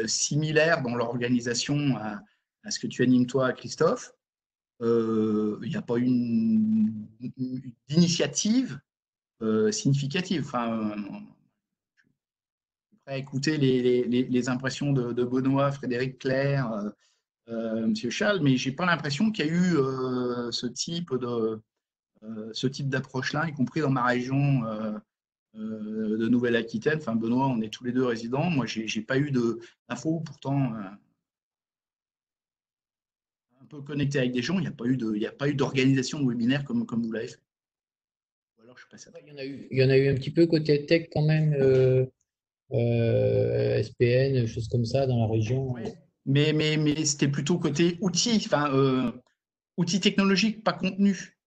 similaires dans leur organisation à ce que tu animes toi, Christophe, il n'y a pas eu d'initiative significative. Enfin, je suis prêt à écouter les impressions de Benoît, Frédéric Claire, Monsieur Schall, mais j'ai pas l'impression qu'il y a eu ce type d'approche-là, y compris dans ma région de Nouvelle-Aquitaine. Enfin, Benoît, on est tous les deux résidents. Moi, j'ai pas eu d'infos, pourtant un peu connecté avec des gens. Il n'y a pas eu d'organisation de webinaire comme vous l'avez fait. Ou alors, je passe à... Il y en a eu un petit peu côté tech quand même, SPN, choses comme ça dans la région. Oui. Mais c'était plutôt côté outils, enfin, outils technologiques, pas contenu,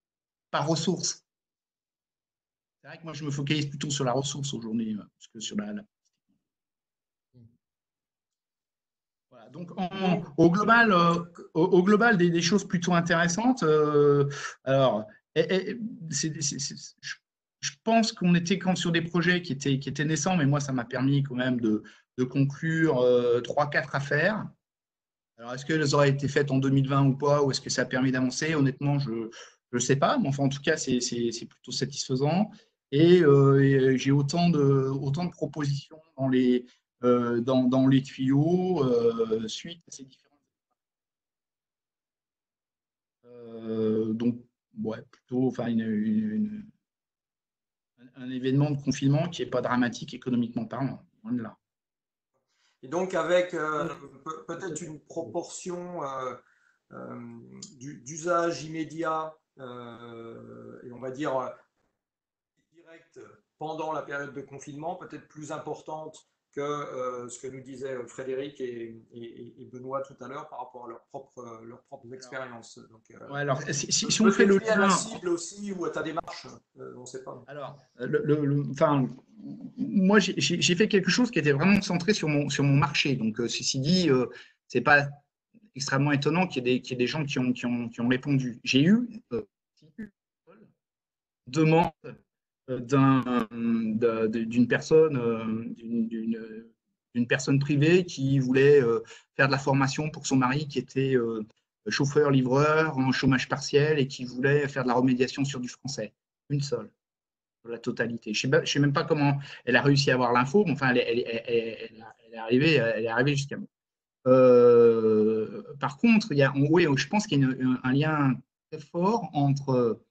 pas ressources. C'est vrai que moi, je me focalise plutôt sur la ressource aujourd'hui, parce que sur la... Voilà. Donc, au global des choses plutôt intéressantes. Alors, je pense qu'on était quand sur des projets qui étaient naissants, mais moi, ça m'a permis quand même de conclure 3-4 affaires. Alors, est-ce qu'elles auraient été faites en 2020 ou pas, ou est-ce que ça a permis d'avancer? Honnêtement, je ne sais pas, mais enfin, en tout cas, c'est plutôt satisfaisant. Et j'ai autant de propositions dans les tuyaux suite à ces différents. Donc, ouais, plutôt enfin, un événement de confinement qui n'est pas dramatique économiquement parlant. Loin de là. Et donc avec peut-être une proportion d'usage immédiat et on va dire direct pendant la période de confinement, peut-être plus importante que ce que nous disaient Frédéric et Benoît tout à l'heure par rapport à leurs propres expériences. Donc, ouais, alors, si on fait le lien à la cible aussi ou à ta démarche, on ne sait pas. Alors, enfin, moi, j'ai fait quelque chose qui était vraiment centré sur mon marché. Donc, ceci dit, c'est pas extrêmement étonnant qu'il y ait des gens qui ont répondu. J'ai eu une demande d'une personne privée qui voulait faire de la formation pour son mari qui était chauffeur-livreur en chômage partiel et qui voulait faire de la remédiation sur du français. Une seule, la totalité. Je ne sais même pas comment elle a réussi à avoir l'info, mais enfin, elle est arrivée jusqu'à moi. Par contre, oui, je pense qu'il y a un lien très fort entre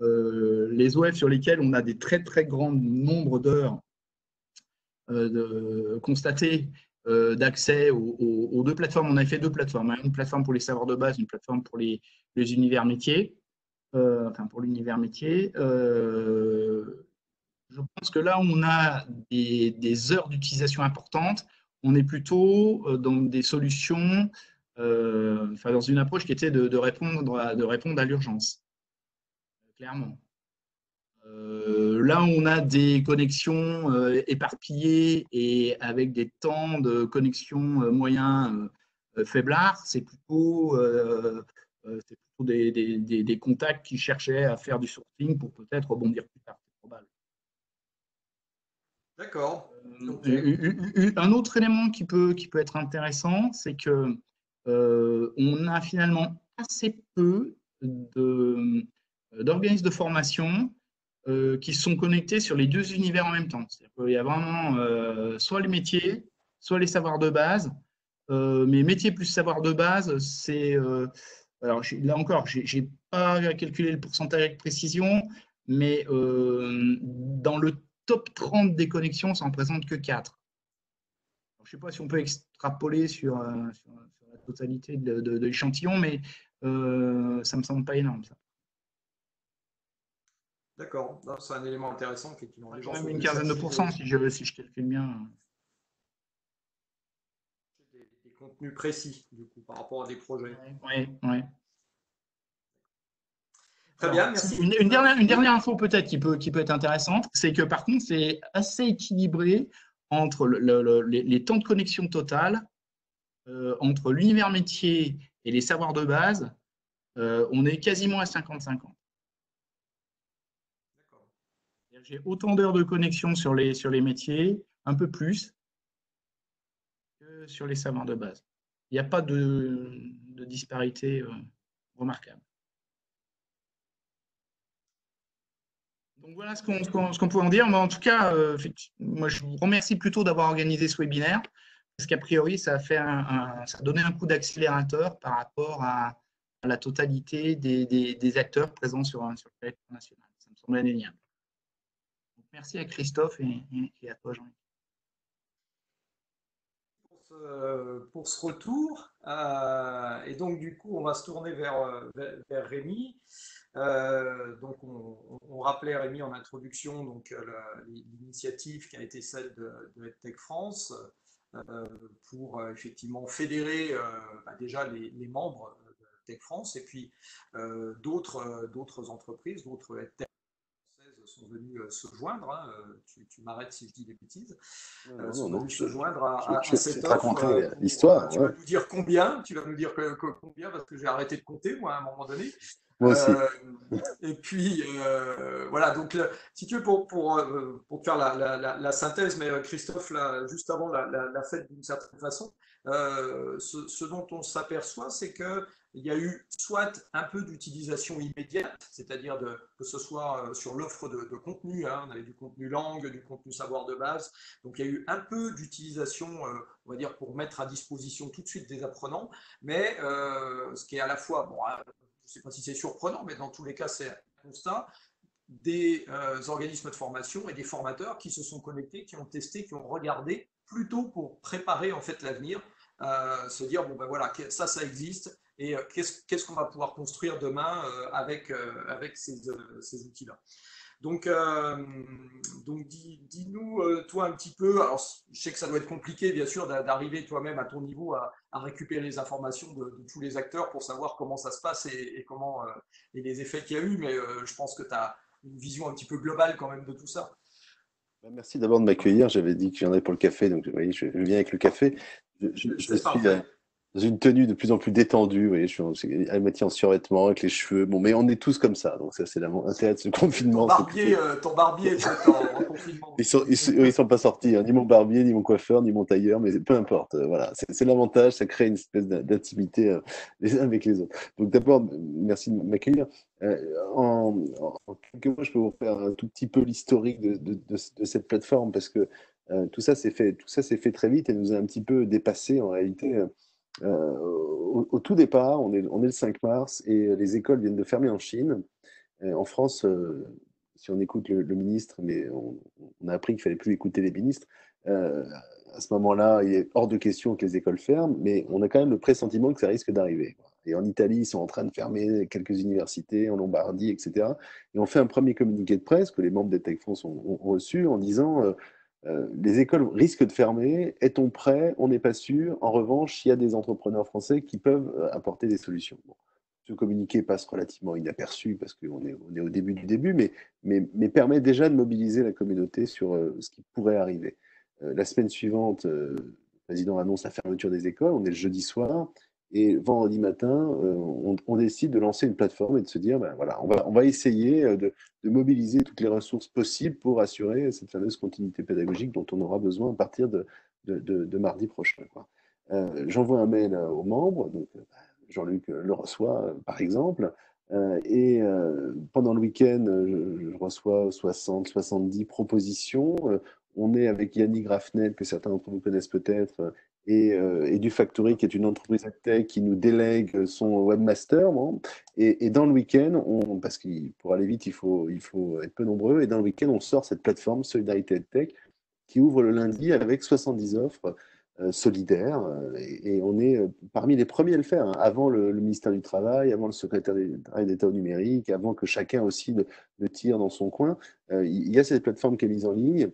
les OF sur lesquels on a des très très grands nombres d'heures constatées d'accès aux deux plateformes. On a fait deux plateformes, hein, une plateforme pour les savoirs de base, une plateforme pour les univers métiers, enfin pour l'univers métier. Je pense que là où on a des heures d'utilisation importantes, on est plutôt dans des solutions, enfin dans une approche qui était de répondre à l'urgence, clairement. Là où on a des connexions éparpillées et avec des temps de connexion moyens faiblards, c'est plutôt des contacts qui cherchaient à faire du sourcing pour peut-être rebondir plus tard. C'est probable. D'accord. Un autre élément qui peut être intéressant, c'est que on a finalement assez peu d'organismes de formation qui sont connectés sur les deux univers en même temps. Il y a vraiment soit les métiers, soit les savoirs de base. Mais métiers plus savoirs de base, c'est… alors là encore, je n'ai pas calculé le pourcentage avec précision, mais dans le top 30 des connexions, ça n'en présente que 4. Alors, je ne sais pas si on peut extrapoler sur la totalité de l'échantillon, mais ça ne me semble pas énorme, ça. D'accord, c'est un élément intéressant, effectivement. Les gens même une quinzaine de pourcents, si je calcule bien. Des contenus précis, du coup, par rapport à des projets. Oui. Très bien, merci. Une dernière info peut-être qui peut être intéressante, c'est que par contre, c'est assez équilibré entre les temps de connexion total, entre l'univers métier et les savoirs de base, on est quasiment à 50-50. J'ai autant d'heures de connexion sur les métiers, un peu plus, que sur les savoirs de base. Il n'y a pas de disparité remarquable. Donc voilà ce qu'on peut en dire. Mais en tout cas, moi je vous remercie plutôt d'avoir organisé ce webinaire, parce qu'a priori, ça a donné un coup d'accélérateur par rapport à la totalité des acteurs présents sur le territoire national. Ça me semble indéniable. Donc, merci à Christophe et à toi, Jean-Luc. Pour ce retour. Et donc, du coup, on va se tourner vers Rémi. Donc, on rappelait, Rémi, en introduction, donc l'initiative qui a été celle de EdTech France pour effectivement fédérer déjà les membres de EdTech France et puis d'autres entreprises, d'autres EdTech françaises sont venus se joindre. Hein, tu m'arrêtes si je dis des bêtises. Non, Venus se joindre à je cette vais te offre. raconter l'histoire. Tu vas nous dire combien. Tu vas nous dire combien parce que j'ai arrêté de compter moi à un moment donné. Moi aussi. Et puis voilà, donc si tu veux pour faire la synthèse, mais Christophe là, juste avant l'a fait d'une certaine façon. Ce dont on s'aperçoit, c'est que il y a eu soit un peu d'utilisation immédiate, c'est-à-dire que ce soit sur l'offre de contenu, hein, on avait du contenu langue, du contenu savoir de base, donc il y a eu un peu d'utilisation, on va dire, pour mettre à disposition tout de suite des apprenants, mais ce qui est à la fois, bon, je ne sais pas si c'est surprenant, mais dans tous les cas c'est un constat, des organismes de formation et des formateurs qui se sont connectés, qui ont testé, qui ont regardé, plutôt pour préparer en fait l'avenir, se dire bon ben voilà, ça existe et qu'est-ce qu'on va pouvoir construire demain avec ces outils-là. Donc dis-nous, toi, un petit peu, alors je sais que ça doit être compliqué, bien sûr, d'arriver toi-même à ton niveau à récupérer les informations de tous les acteurs pour savoir comment ça se passe et comment, et les effets qu'il y a eu, mais je pense que tu as une vision un petit peu globale quand même de tout ça. Merci d'abord de m'accueillir. J'avais dit que j'en avais pour le café, donc vous voyez, je viens avec le café. Je suis dans une tenue de plus en plus détendue. Vous voyez, je suis à moitié en survêtement avec les cheveux. Bon, mais on est tous comme ça, donc ça c'est l'intérêt de ce confinement. Ton barbier est peut-être en confinement. Ils sont pas sortis, hein, ni mon barbier, ni mon coiffeur, ni mon tailleur, mais peu importe. Voilà, c'est l'avantage, ça crée une espèce d'intimité les uns avec les autres. Donc d'abord, merci de m'accueillir. En quelques mots, je peux vous faire un tout petit peu l'historique de cette plateforme parce que tout ça s'est fait très vite et nous a un petit peu dépassé en réalité. Au tout départ, on est le 5 mars et les écoles viennent de fermer en Chine. En France, si on écoute le ministre, mais on a appris qu'il fallait plus écouter les ministres. À ce moment-là, il est hors de question que les écoles ferment, mais on a quand même le pressentiment que ça risque d'arriver. Et en Italie, ils sont en train de fermer quelques universités, en Lombardie, etc. Et on fait un premier communiqué de presse que les membres d'EdTech France ont reçu en disant les écoles risquent de fermer, est-on prêt? On n'est pas sûr. En revanche, il y a des entrepreneurs français qui peuvent apporter des solutions. Bon. Ce communiqué passe relativement inaperçu parce qu'on est au début du début, mais permet déjà de mobiliser la communauté sur ce qui pourrait arriver. La semaine suivante, le président annonce la fermeture des écoles, on est le jeudi soir, et vendredi matin, on décide de lancer une plateforme et de se dire, ben voilà, on va essayer de mobiliser toutes les ressources possibles pour assurer cette fameuse continuité pédagogique dont on aura besoin à partir de mardi prochain, quoi. J'envoie un mail aux membres, donc Jean-Luc le reçoit, par exemple, et pendant le week-end, je reçois 60, 70 propositions. On est avec Yannick Raffnet, que certains d'entre vous connaissent peut-être, et du Factory, qui est une entreprise tech qui nous délègue son webmaster. Bon. Et dans le week-end, parce que pour aller vite, il faut être peu nombreux, et dans le week-end, on sort cette plateforme Solidarité Tech qui ouvre le lundi avec 70 offres solidaires, et on est parmi les premiers à le faire, hein, avant le ministère du Travail, avant le secrétaire d'État au numérique, avant que chacun aussi ne tire dans son coin. Il y a cette plateforme qui est mise en ligne,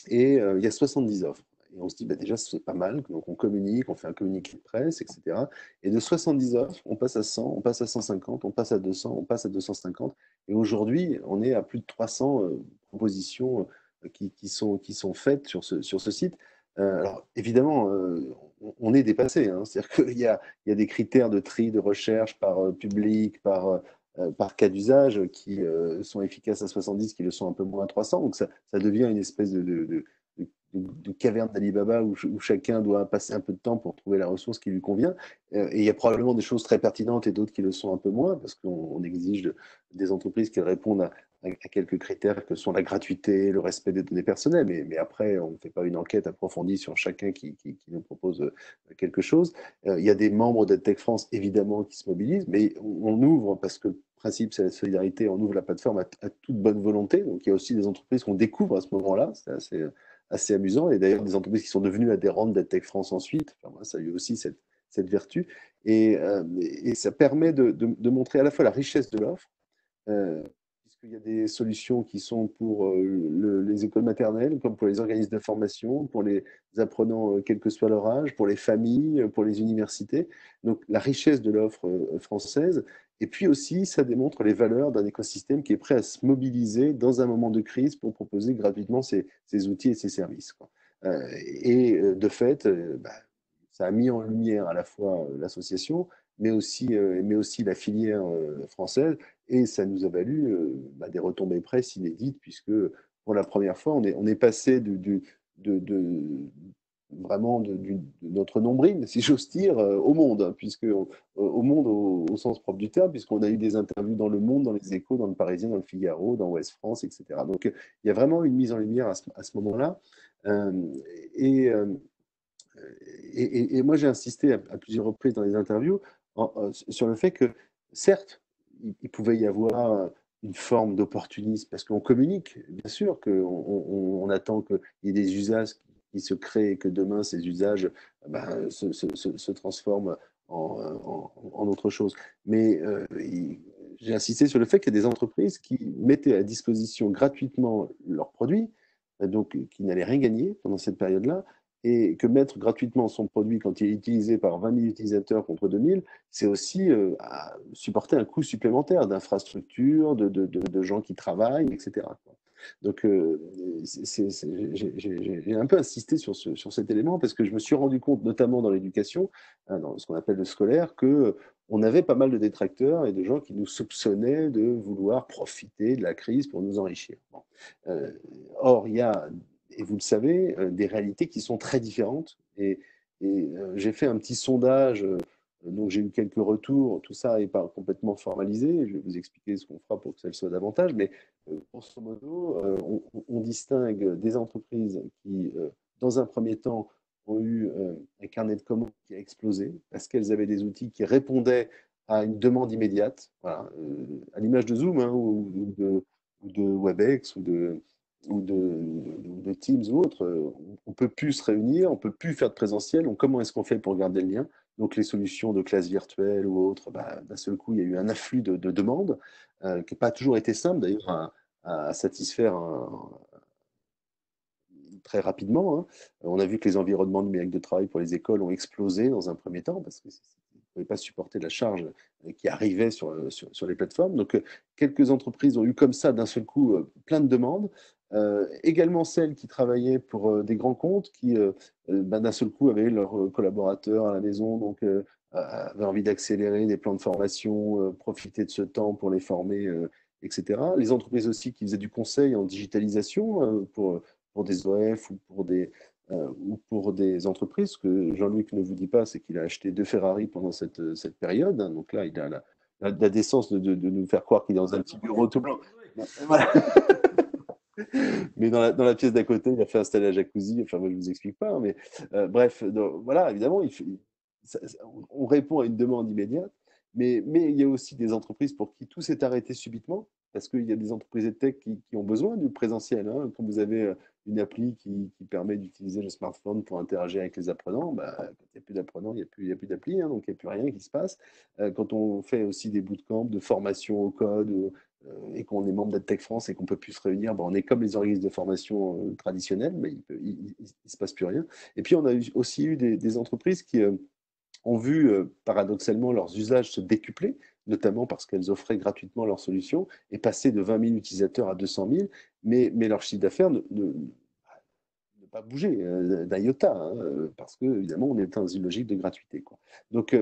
et il y a 70 offres. Et on se dit, bah déjà, c'est pas mal. Donc, on communique, on fait un communiqué de presse, etc. Et de 70 offres, on passe à 100, on passe à 150, on passe à 200, on passe à 250. Et aujourd'hui, on est à plus de 300 propositions qui sont faites sur ce site. Alors, évidemment, on est dépassé, hein. C'est-à-dire qu'il y a des critères de tri, de recherche par public, par cas d'usage qui sont efficaces à 70, qui le sont un peu moins à 300. Donc ça devient une espèce de caverne d'Alibaba où chacun doit passer un peu de temps pour trouver la ressource qui lui convient. Et il y a probablement des choses très pertinentes et d'autres qui le sont un peu moins, parce qu'on exige des entreprises qu'elles répondent à quelques critères que sont la gratuité, le respect des données personnelles. Mais après, on ne fait pas une enquête approfondie sur chacun qui nous propose quelque chose. Il y a des membres d'EdTech France, évidemment, qui se mobilisent, mais on ouvre, parce que le principe, c'est la solidarité, on ouvre la plateforme à toute bonne volonté. Donc, il y a aussi des entreprises qu'on découvre à ce moment-là. C'est assez amusant. Et d'ailleurs, des entreprises qui sont devenues adhérentes d'EdTech France ensuite. Enfin, moi, ça a eu aussi cette vertu. Et ça permet de montrer à la fois la richesse de l'offre, puisqu'il y a des solutions qui sont pour les écoles maternelles, comme pour les organismes de formation, pour les apprenants, quel que soit leur âge, pour les familles, pour les universités. Donc, la richesse de l'offre française. Et puis aussi, ça démontre les valeurs d'un écosystème qui est prêt à se mobiliser dans un moment de crise pour proposer gratuitement ses outils et ses services, quoi. De fait, ça a mis en lumière à la fois l'association, mais aussi la filière française, et ça nous a valu des retombées presse inédites, puisque pour la première fois, on est passé vraiment de notre nombril, si j'ose dire, au monde, hein, au monde au sens propre du terme, puisqu'on a eu des interviews dans Le Monde, dans Les Échos, dans Le Parisien, dans Le Figaro, dans Ouest France, etc. Donc il y a vraiment une mise en lumière à ce moment-là. Euh, et, euh, et moi, j'ai insisté à plusieurs reprises dans les interviews sur le fait que, certes, il pouvait y avoir une forme d'opportunisme, parce qu'on communique, bien sûr, qu'on attend qu'il y ait des usages qui se créent et que demain, ces usages se transforment en autre chose. Mais j'ai insisté sur le fait qu'il y a des entreprises qui mettaient à disposition gratuitement leurs produits, donc qui n'allaient rien gagner pendant cette période-là, et que mettre gratuitement son produit quand il est utilisé par 20 000 utilisateurs contre 2 000, c'est aussi supporter un coût supplémentaire d'infrastructures, de gens qui travaillent, etc. Donc, j'ai un peu insisté sur cet élément parce que je me suis rendu compte, notamment dans l'éducation, hein, dans ce qu'on appelle le scolaire, qu'on avait pas mal de détracteurs et de gens qui nous soupçonnaient de vouloir profiter de la crise pour nous enrichir. Bon. Or, il y a, et vous le savez, des réalités qui sont très différentes. J'ai fait un petit sondage, donc j'ai eu quelques retours. Tout ça n'est pas complètement formalisé. Je vais vous expliquer ce qu'on fera pour que ça le soit davantage. Mais grosso modo, on distingue des entreprises qui, dans un premier temps, ont eu un carnet de commandes qui a explosé parce qu'elles avaient des outils qui répondaient à une demande immédiate, voilà, à l'image de Zoom, hein, ou de WebEx ou de Teams ou autre. On ne peut plus se réunir, on ne peut plus faire de présentiel. Donc, comment est-ce qu'on fait pour garder le lien? Donc, les solutions de classe virtuelle ou autres, d'un seul coup, il y a eu un afflux de demandes qui n'a pas toujours été simple d'ailleurs à satisfaire très rapidement, hein. On a vu que les environnements numériques de travail pour les écoles ont explosé dans un premier temps parce qu'ils ne pouvaient pas supporter la charge qui arrivait sur les plateformes. Donc, quelques entreprises ont eu comme ça d'un seul coup plein de demandes. Également celles qui travaillaient pour des grands comptes qui d'un seul coup avaient leurs collaborateurs à la maison, donc avaient envie d'accélérer des plans de formation, profiter de ce temps pour les former, etc. Les entreprises aussi qui faisaient du conseil en digitalisation pour des OF ou pour des entreprises. Ce que Jean-Luc ne vous dit pas, c'est qu'il a acheté 2 Ferrari pendant cette période. Donc là, il a la décence de nous faire croire qu'il est dans un petit bureau tout blanc. Voilà. Mais dans la pièce d'à côté, il a fait installer un jacuzzi. Enfin, moi, je ne vous explique pas. Mais bref, donc, voilà, évidemment, on répond à une demande immédiate. Mais il y a aussi des entreprises pour qui tout s'est arrêté subitement, parce qu'il y a des entreprises de tech qui ont besoin du présentiel, hein. Quand vous avez une appli qui permet d'utiliser le smartphone pour interagir avec les apprenants, quand il n'y a plus d'apprenants, il n'y a plus d'appli, hein, donc il n'y a plus rien qui se passe. Quand on fait aussi des bootcamps de formation au code, et qu'on est membre d'EdTech France et qu'on ne peut plus se réunir, on est comme les organismes de formation traditionnels, mais il ne se passe plus rien. Et puis on a aussi eu des entreprises qui ont vu paradoxalement leurs usages se décupler, notamment parce qu'elles offraient gratuitement leurs solutions et passer de 20 000 utilisateurs à 200 000, mais leur chiffre d'affaires ne pas bouger d'un iota, hein, parce que évidemment on est dans une logique de gratuité, quoi. Donc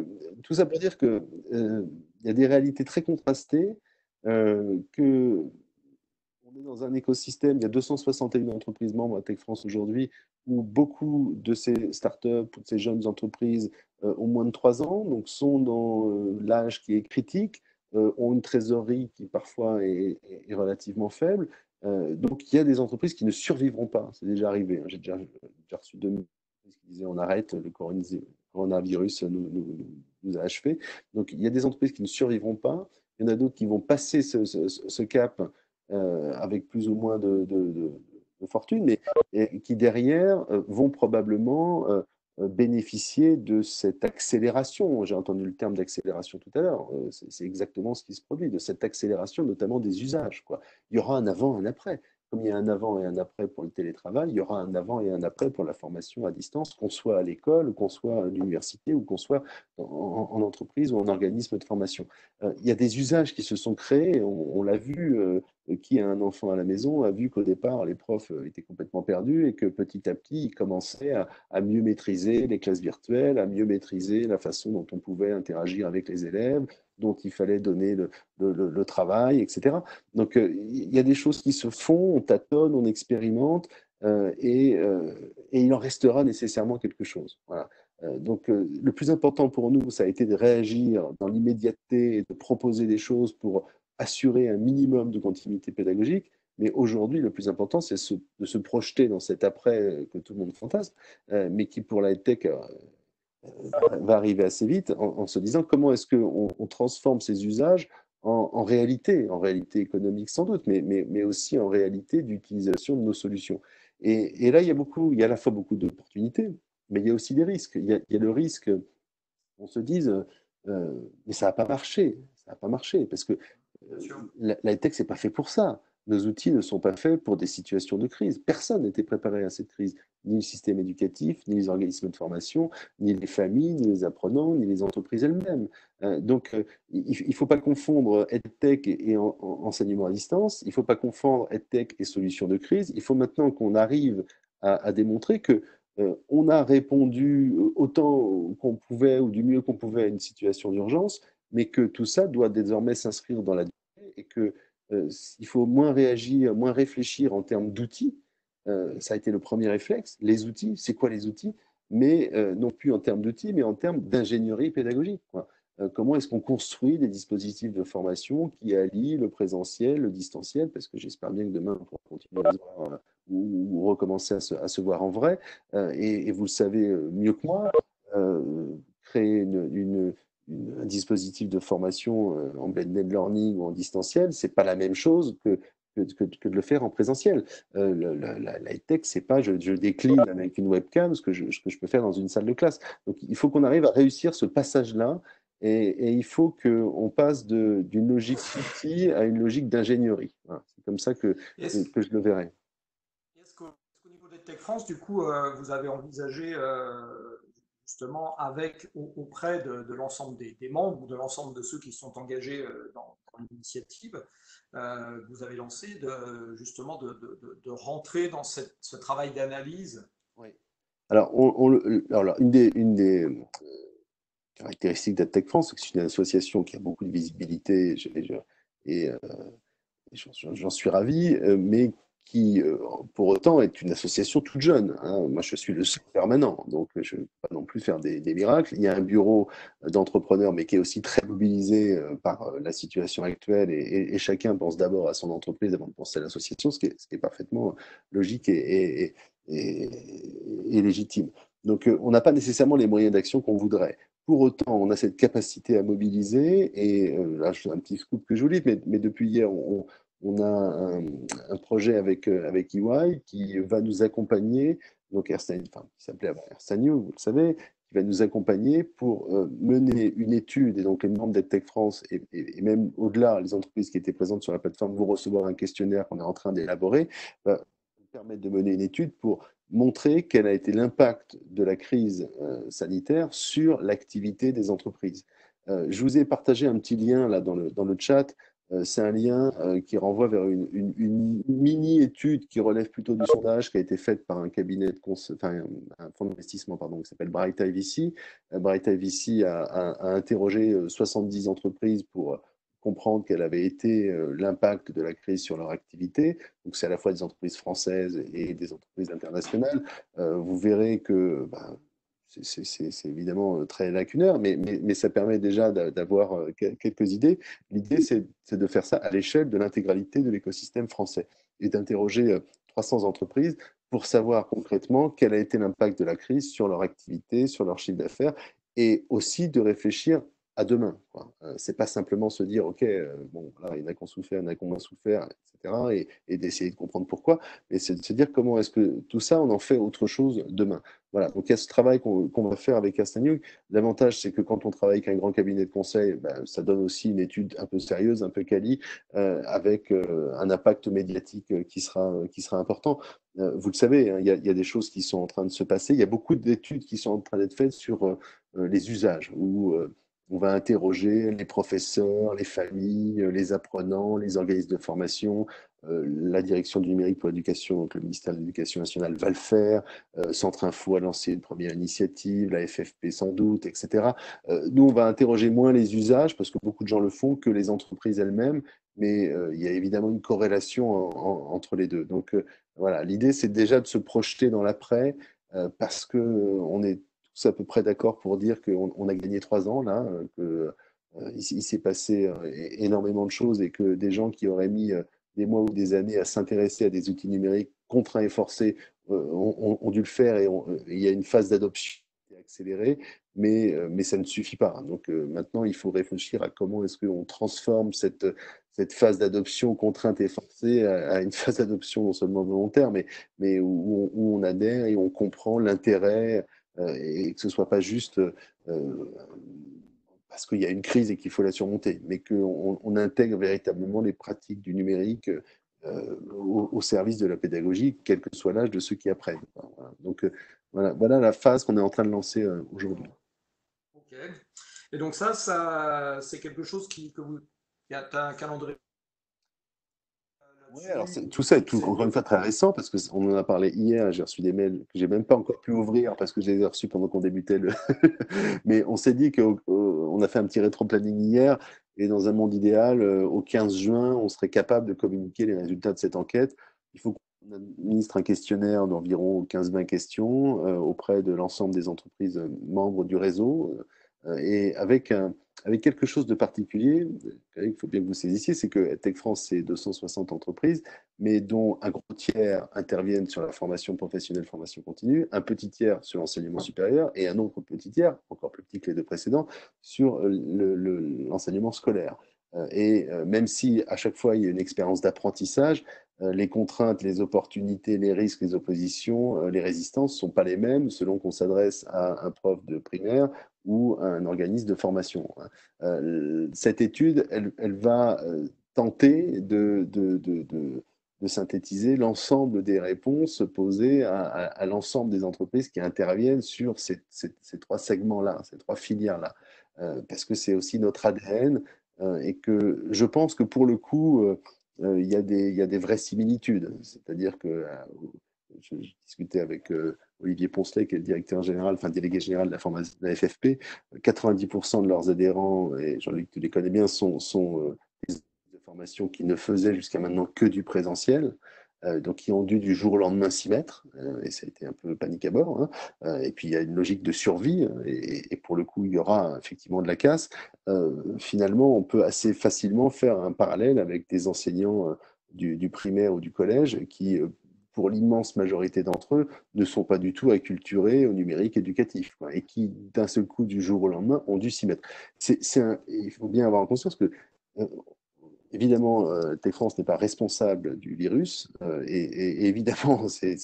tout ça pour dire que il y a des réalités très contrastées, que on est dans un écosystème, il y a 261 entreprises membres à Tech France aujourd'hui, où beaucoup de ces startups, toutes ces jeunes entreprises ont moins de 3 ans, donc sont dans l'âge qui est critique, ont une trésorerie qui parfois est relativement faible. Donc il y a des entreprises qui ne survivront pas, c'est déjà arrivé, hein. J'ai déjà reçu 2 entreprises qui disaient on arrête, le coronavirus nous a achevés. Donc il y a des entreprises qui ne survivront pas, il y en a d'autres qui vont passer ce cap avec plus ou moins de fortune, mais qui derrière vont probablement bénéficier de cette accélération. J'ai entendu le terme d'accélération tout à l'heure. C'est exactement ce qui se produit, de cette accélération, notamment des usages, quoi. Il y aura un avant, un après. comme il y a un avant et un après pour le télétravail, il y aura un avant et un après pour la formation à distance, qu'on soit à l'école, qu'on soit à l'université ou qu'on soit en entreprise ou en organisme de formation. Il y a des usages qui se sont créés, on l'a vu, qui a un enfant à la maison a vu qu'au départ, les profs étaient complètement perdus et que petit à petit, ils commençaient à mieux maîtriser les classes virtuelles, à mieux maîtriser la façon dont on pouvait interagir avec les élèves, dont il fallait donner le travail, etc. Donc, il y a des choses qui se font, on tâtonne, on expérimente, et il en restera nécessairement quelque chose. Voilà. Donc, le plus important pour nous, ça a été de réagir dans l'immédiateté et de proposer des choses pour assurer un minimum de continuité pédagogique. Mais aujourd'hui, le plus important, c'est de se projeter dans cet après que tout le monde fantasme, mais qui, pour la tech, va arriver assez vite en se disant comment est-ce qu'on transforme ces usages en réalité économique sans doute, mais aussi en réalité d'utilisation de nos solutions. Et là, il y a à la fois beaucoup d'opportunités, mais il y a aussi des risques. Il y a le risque qu'on se dise, mais ça n'a pas marché, ça n'a pas marché, parce que la tech, c'est pas fait pour ça. Nos outils ne sont pas faits pour des situations de crise. Personne n'était préparé à cette crise, ni le système éducatif, ni les organismes de formation, ni les familles, ni les apprenants, ni les entreprises elles-mêmes. Donc, il ne faut pas confondre EdTech et enseignement à distance. Il ne faut pas confondre EdTech et solutions de crise. Il faut maintenant qu'on arrive à démontrer que on a répondu autant qu'on pouvait ou du mieux qu'on pouvait à une situation d'urgence, mais que tout ça doit désormais s'inscrire dans la durée et que il faut moins réagir, moins réfléchir en termes d'outils. Ça a été le premier réflexe. Les outils, c'est quoi les outils? Mais non plus en termes d'outils, mais en termes d'ingénierie pédagogique, quoi. Comment est-ce qu'on construit des dispositifs de formation qui allient le présentiel, le distanciel, parce que j'espère bien que demain, on pourra continuer à se voir, ou recommencer à se voir en vrai. Et vous le savez mieux que moi, créer un dispositif de formation en blended learning ou en distanciel, c'est pas la même chose que de le faire en présentiel. La tech, c'est pas je décline avec une webcam ce que je peux faire dans une salle de classe. Donc il faut qu'on arrive à réussir ce passage-là et il faut qu'on passe d'une logique outil à une logique d'ingénierie. Voilà. C'est comme ça que je le verrai. Est-ce qu'au niveau des Tech France, du coup, vous avez envisagé justement auprès de l'ensemble des membres ou de l'ensemble de ceux qui sont engagés dans l'initiative, vous avez lancé justement de rentrer dans ce travail d'analyse? Oui. Alors, une des caractéristiques d'AdTech France, c'est que c'est une association qui a beaucoup de visibilité et j'en suis ravi, mais qui, pour autant, est une association toute jeune, hein. Moi, je suis le seul permanent, donc je ne peux pas non plus faire des miracles. Il y a un bureau d'entrepreneurs, mais qui est aussi très mobilisé par la situation actuelle, et chacun pense d'abord à son entreprise avant de penser à l'association, ce qui est parfaitement logique et légitime. Donc, on n'a pas nécessairement les moyens d'action qu'on voudrait. Pour autant, on a cette capacité à mobiliser, et là, je fais un petit scoop que je vous livre, mais depuis hier, on a un projet avec EY qui va nous accompagner, donc qui s'appelait avant Ersanio, vous le savez, qui va nous accompagner pour mener une étude, et donc les membres d'EdTech France et même au-delà, les entreprises qui étaient présentes sur la plateforme vont recevoir un questionnaire qu'on est en train d'élaborer, va nous permettre de mener une étude pour montrer quel a été l'impact de la crise sanitaire sur l'activité des entreprises. Je vous ai partagé un petit lien là dans le chat. C'est un lien qui renvoie vers une mini-étude qui relève plutôt du sondage qui a été faite par un cabinet un fonds d'investissement qui s'appelle Bright Eye VC. Bright Eye VC a interrogé 70 entreprises pour comprendre quel avait été l'impact de la crise sur leur activité. Donc c'est à la fois des entreprises françaises et des entreprises internationales. Vous verrez que c'est évidemment très lacunaire, mais ça permet déjà d'avoir quelques idées. L'idée, c'est de faire ça à l'échelle de l'intégralité de l'écosystème français et d'interroger 300 entreprises pour savoir concrètement quel a été l'impact de la crise sur leur activité, sur leur chiffre d'affaires, et aussi de réfléchir à demain, quoi. C'est pas simplement se dire, OK, bon, là, il y en a qui ont souffert, il y en a qui ont moins souffert, etc., et d'essayer de comprendre pourquoi, mais c'est de se dire comment est-ce que tout ça, on en fait autre chose demain. Voilà, donc il y a ce travail qu'on va faire avec Castagnouk. L'avantage, c'est que quand on travaille avec un grand cabinet de conseil, ben, ça donne aussi une étude un peu sérieuse, un peu quali, avec un impact médiatique qui sera important. Vous le savez, hein, il y a des choses qui sont en train de se passer. Il y a beaucoup d'études qui sont en train d'être faites sur les usages, où on va interroger les professeurs, les familles, les apprenants, les organismes de formation. La direction du numérique pour l'éducation, donc le ministère de l'Éducation nationale va le faire. Centre Info a lancé une première initiative, la FFP sans doute, etc. Nous, on va interroger moins les usages, parce que beaucoup de gens le font, que les entreprises elles-mêmes, mais il y a évidemment une corrélation entre les deux. Donc voilà, l'idée, c'est déjà de se projeter dans l'après, parce que on est tous à peu près d'accord pour dire qu'on a gagné 3 ans là, que il s'est passé énormément de choses et que des gens qui auraient mis des mois ou des années à s'intéresser à des outils numériques contraints et forcés ont dû le faire, et il y a une phase d'adoption qui est accélérée, mais ça ne suffit pas. Donc maintenant, il faut réfléchir à comment est-ce qu'on transforme cette phase d'adoption contrainte et forcée à une phase d'adoption non seulement volontaire, mais où on adhère et on comprend l'intérêt, et que ce soit pas juste parce qu'il y a une crise et qu'il faut la surmonter, mais qu'on intègre véritablement les pratiques du numérique au service de la pédagogie, quel que soit l'âge de ceux qui apprennent. Voilà. Donc voilà la phase qu'on est en train de lancer aujourd'hui. Ok. Et donc ça c'est quelque chose qui a un calendrier Ouais, alors là-dessus, tout ça est c'est encore une fois très récent, parce qu'on en a parlé hier. J'ai reçu des mails que j'ai même pas encore pu ouvrir parce que je les ai reçus pendant qu'on débutait le. Mais on s'est dit qu'on a fait un petit rétro-planning hier, et dans un monde idéal, au 15 juin, on serait capable de communiquer les résultats de cette enquête. Il faut qu'on administre un questionnaire d'environ 15-20 questions auprès de l'ensemble des entreprises membres du réseau, et avec quelque chose de particulier, il faut bien que vous saisissiez, c'est que Tech France, c'est 260 entreprises, mais dont un gros tiers interviennent sur la formation professionnelle, formation continue, un petit tiers sur l'enseignement supérieur, et un autre petit tiers, encore plus petit que les deux précédents, sur l'enseignement scolaire. Et même si à chaque fois il y a une expérience d'apprentissage, les contraintes, les opportunités, les risques, les oppositions, les résistances ne sont pas les mêmes selon qu'on s'adresse à un prof de primaire ou à un organisme de formation. Cette étude, elle va tenter de synthétiser l'ensemble des réponses posées à l'ensemble des entreprises qui interviennent sur ces 3 segments-là, ces 3 filières-là, parce que c'est aussi notre ADN, et que je pense que pour le coup, il y a des vraies similitudes. C'est-à-dire que je discutais avec Olivier Poncelet, qui est le directeur général, enfin délégué général de la formation de la FFP. 90% de leurs adhérents, et Jean-Luc, tu les connais bien, sont des formations qui ne faisaient jusqu'à maintenant que du présentiel, donc qui ont dû du jour au lendemain s'y mettre, et ça a été un peu panique à bord, hein. Et puis il y a une logique de survie, et pour le coup il y aura effectivement de la casse. Finalement, on peut assez facilement faire un parallèle avec des enseignants du primaire ou du collège qui, pour l'immense majorité d'entre eux, ne sont pas du tout acculturés au numérique éducatif, quoi, et qui, d'un seul coup, du jour au lendemain, ont dû s'y mettre. Il faut bien avoir en conscience que, euh, évidemment, Tech France n'est pas responsable du virus, et évidemment, c'est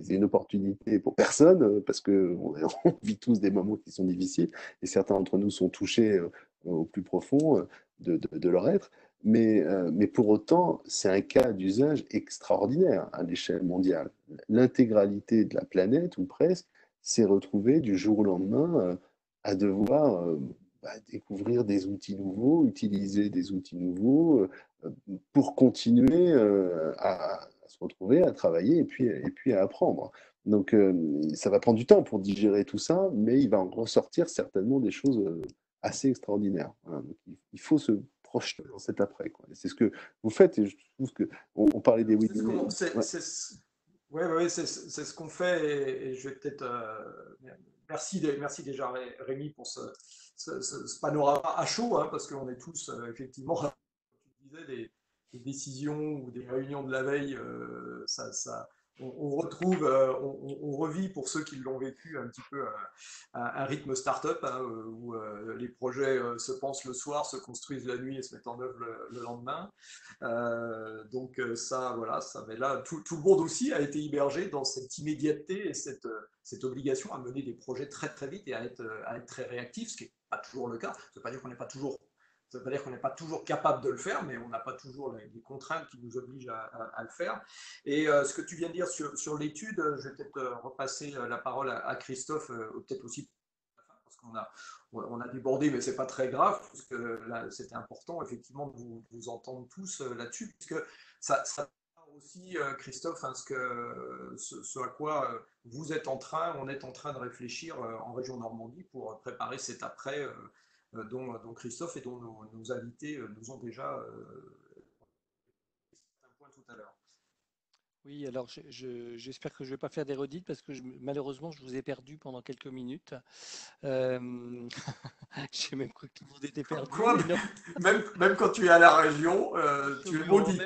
une opportunité pour personne, parce qu'on on vit tous des moments qui sont difficiles, et certains d'entre nous sont touchés au plus profond de leur être. Mais pour autant, c'est un cas d'usage extraordinaire à l'échelle mondiale. L'intégralité de la planète, ou presque, s'est retrouvée du jour au lendemain à devoir découvrir des outils nouveaux, utiliser des outils nouveaux pour continuer à se retrouver, à travailler et puis à apprendre. Donc ça va prendre du temps pour digérer tout ça, mais il va en ressortir certainement des choses assez extraordinaires. Voilà. Donc, il faut se projeter dans cet après, quoi. C'est ce que vous faites, et je trouve que on parlait des webinaires. Ouais, c'est ce qu'on fait, et je vais peut-être. Merci déjà Rémi pour ce panorama à chaud, hein, parce qu'on est tous effectivement, comme tu disais, des décisions ou des réunions de la veille, on retrouve, on revit pour ceux qui l'ont vécu un petit peu un rythme start-up hein, où les projets se pensent le soir, se construisent la nuit et se mettent en œuvre le lendemain. Donc ça, voilà, ça, mais là, tout le monde aussi a été immergé dans cette immédiateté et cette obligation à mener des projets très très vite et à être très réactif, ce qui n'est pas toujours le cas. Ça ne veut pas dire qu'on n'est pas toujours ça ne veut pas dire qu'on n'est pas toujours capable de le faire, mais on n'a pas toujours les contraintes qui nous obligent à le faire. Et ce que tu viens de dire sur l'étude, je vais peut-être repasser la parole à Christophe, peut-être aussi parce on a débordé, mais c'est pas très grave, parce que là, c'était important effectivement de vous entendre tous là-dessus, puisque ça aussi, Christophe, hein, ce à quoi vous êtes on est en train de réfléchir en région Normandie pour préparer cet après dont Christophe et dont nos invités nous ont déjà un point tout à l'heure. Oui, alors j'espère que je ne vais pas faire des redites parce que malheureusement, je vous ai perdu pendant quelques minutes. J'ai même cru que tout le monde était perdu. Quoi, même quand tu es à la région, tu es maudit.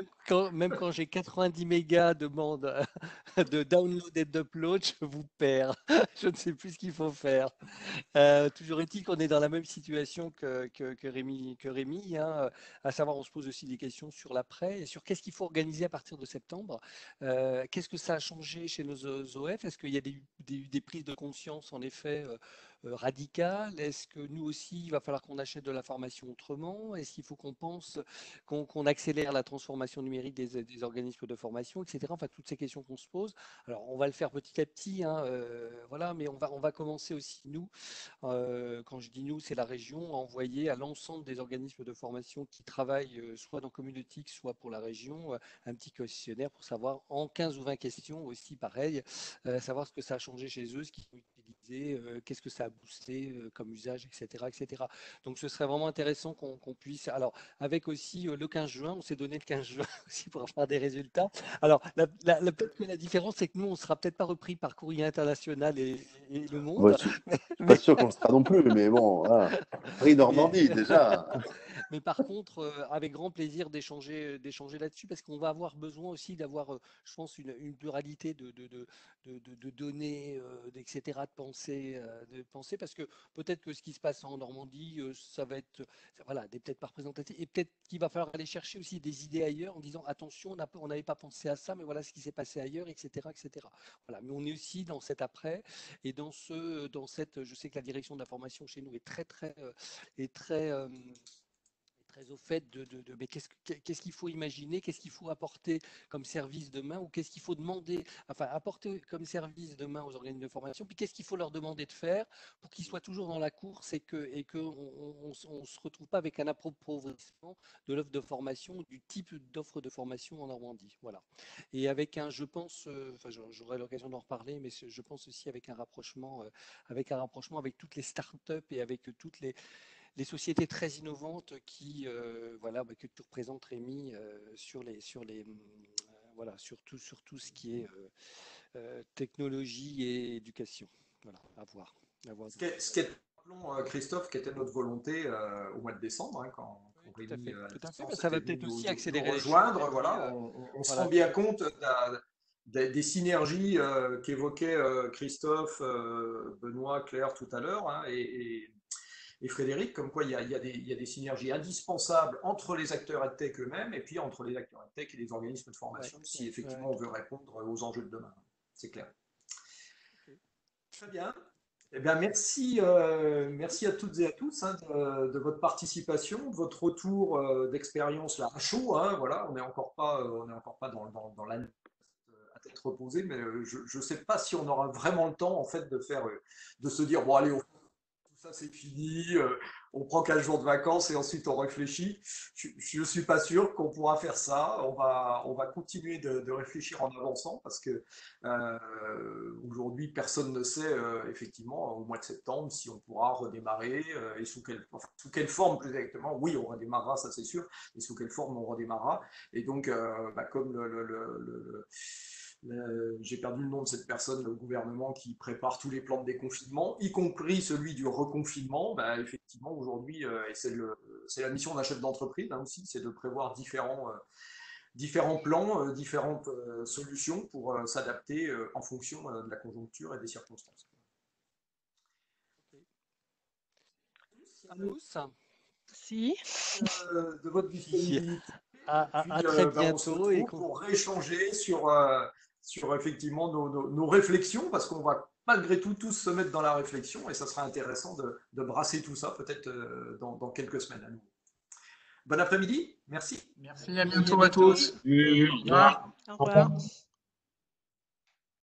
Même quand j'ai 90 mégas de bande de download et d'upload, je vous perds. Je ne sais plus ce qu'il faut faire. Toujours est-il qu'on est dans la même situation que Rémi hein, à savoir on se pose aussi des questions sur l'après et sur qu'est-ce qu'il faut organiser à partir de septembre. Qu'est-ce que ça a changé chez nos OF? Est-ce qu'il y a des prises de conscience en effet radicales? Est-ce que nous aussi, il va falloir qu'on achète de la formation autrement? Est-ce qu'il faut qu'on pense qu'on accélère la transformation numérique des organismes de formation, etc. Enfin, toutes ces questions qu'on se pose. Alors, on va le faire petit à petit, hein, voilà, mais on va commencer aussi, nous, quand je dis nous, c'est la région, à envoyer à l'ensemble des organismes de formation qui travaillent soit dans Communautique, soit pour la région, un petit questionnaire pour savoir, en 15 ou 20 questions aussi, pareil, savoir ce que ça a changé chez eux, ce qu'ils ont utilisé, qu'est-ce que ça a boosté comme usage, etc., etc. Donc, ce serait vraiment intéressant qu'on puisse. Alors, avec aussi le 15 juin, on s'est donné le 15 juin aussi pour avoir des résultats. Alors, peut-être que la différence, c'est que nous, on ne sera peut-être pas repris par Courrier International et Le Monde. Je suis pas sûr qu'on le sera non plus, mais bon, voilà. Prix Normandie, déjà. Mais par contre, avec grand plaisir d'échanger là-dessus, parce qu'on va avoir besoin aussi d'avoir, je pense, une pluralité de données, etc., de penser, parce que peut-être que ce qui se passe en Normandie, ça va être, voilà, peut-être pas représentatif, et peut-être qu'il va falloir aller chercher aussi des idées ailleurs en disant, attention, on n'avait pas pensé à ça, mais voilà ce qui s'est passé ailleurs, etc., etc. Voilà, mais on est aussi dans cet après, et dans cette, je sais que la direction de la formation chez nous est très au fait mais qu'est-ce qu'il faut imaginer, qu'est-ce qu'il faut apporter comme service demain, ou qu'est-ce qu'il faut demander, enfin apporter comme service demain aux organismes de formation, puis qu'est-ce qu'il faut leur demander de faire pour qu'ils soient toujours dans la course et qu'on ne se retrouve pas avec un appauvrissement de l'offre de formation, du type d'offre de formation en Normandie. Voilà. Et avec je pense, enfin, j'aurai l'occasion d'en reparler, mais je pense aussi avec un rapprochement avec toutes les startups et avec toutes les sociétés très innovantes voilà, que tu représentes, Rémi, voilà, sur tout ce qui est technologie et éducation. Voilà, à voir. Ce qui est, rappelons, Christophe, qui était notre volonté au mois de décembre, hein, quand Rémi ça va peut-être aussi accélérer rejoindre. Voilà, on se rend bien compte des synergies qu'évoquaient Christophe, Benoît, Claire tout à l'heure, hein, et Frédéric, comme quoi il y a des synergies indispensables entre les acteurs EdTech eux-mêmes et puis entre les acteurs EdTech et les organismes de formation, si effectivement on veut répondre aux enjeux de demain. C'est clair. Okay. Très bien. Eh bien, merci à toutes et à tous hein, de votre participation, de votre retour d'expérience là à chaud. Hein, voilà, on n'est encore pas dans la à tête reposée, mais je ne sais pas si on aura vraiment le temps en fait de se dire bon allez. Ça c'est fini, on prend 15 jours de vacances et ensuite on réfléchit. Je ne suis pas sûr qu'on pourra faire ça. On va continuer de réfléchir en avançant parce que aujourd'hui personne ne sait effectivement au mois de septembre si on pourra redémarrer et sous quelle forme plus exactement. Oui, on redémarrera, ça c'est sûr, et sous quelle forme on redémarrera. Et donc comme j'ai perdu le nom de cette personne, le gouvernement qui prépare tous les plans de déconfinement, y compris celui du reconfinement. Effectivement, aujourd'hui, et c'est la mission d'un chef d'entreprise hein, aussi, c'est de prévoir différents différents plans, différentes solutions pour s'adapter en fonction de la conjoncture et des circonstances. Si. De votre disponibilité. À très bientôt. On se retrouve pour rééchanger sur effectivement nos réflexions, parce qu'on va malgré tout tous se mettre dans la réflexion, et ça sera intéressant de brasser tout ça peut-être dans quelques semaines à nouveau. Bon après-midi, merci. Merci, à bientôt à tous. Au revoir. Au revoir.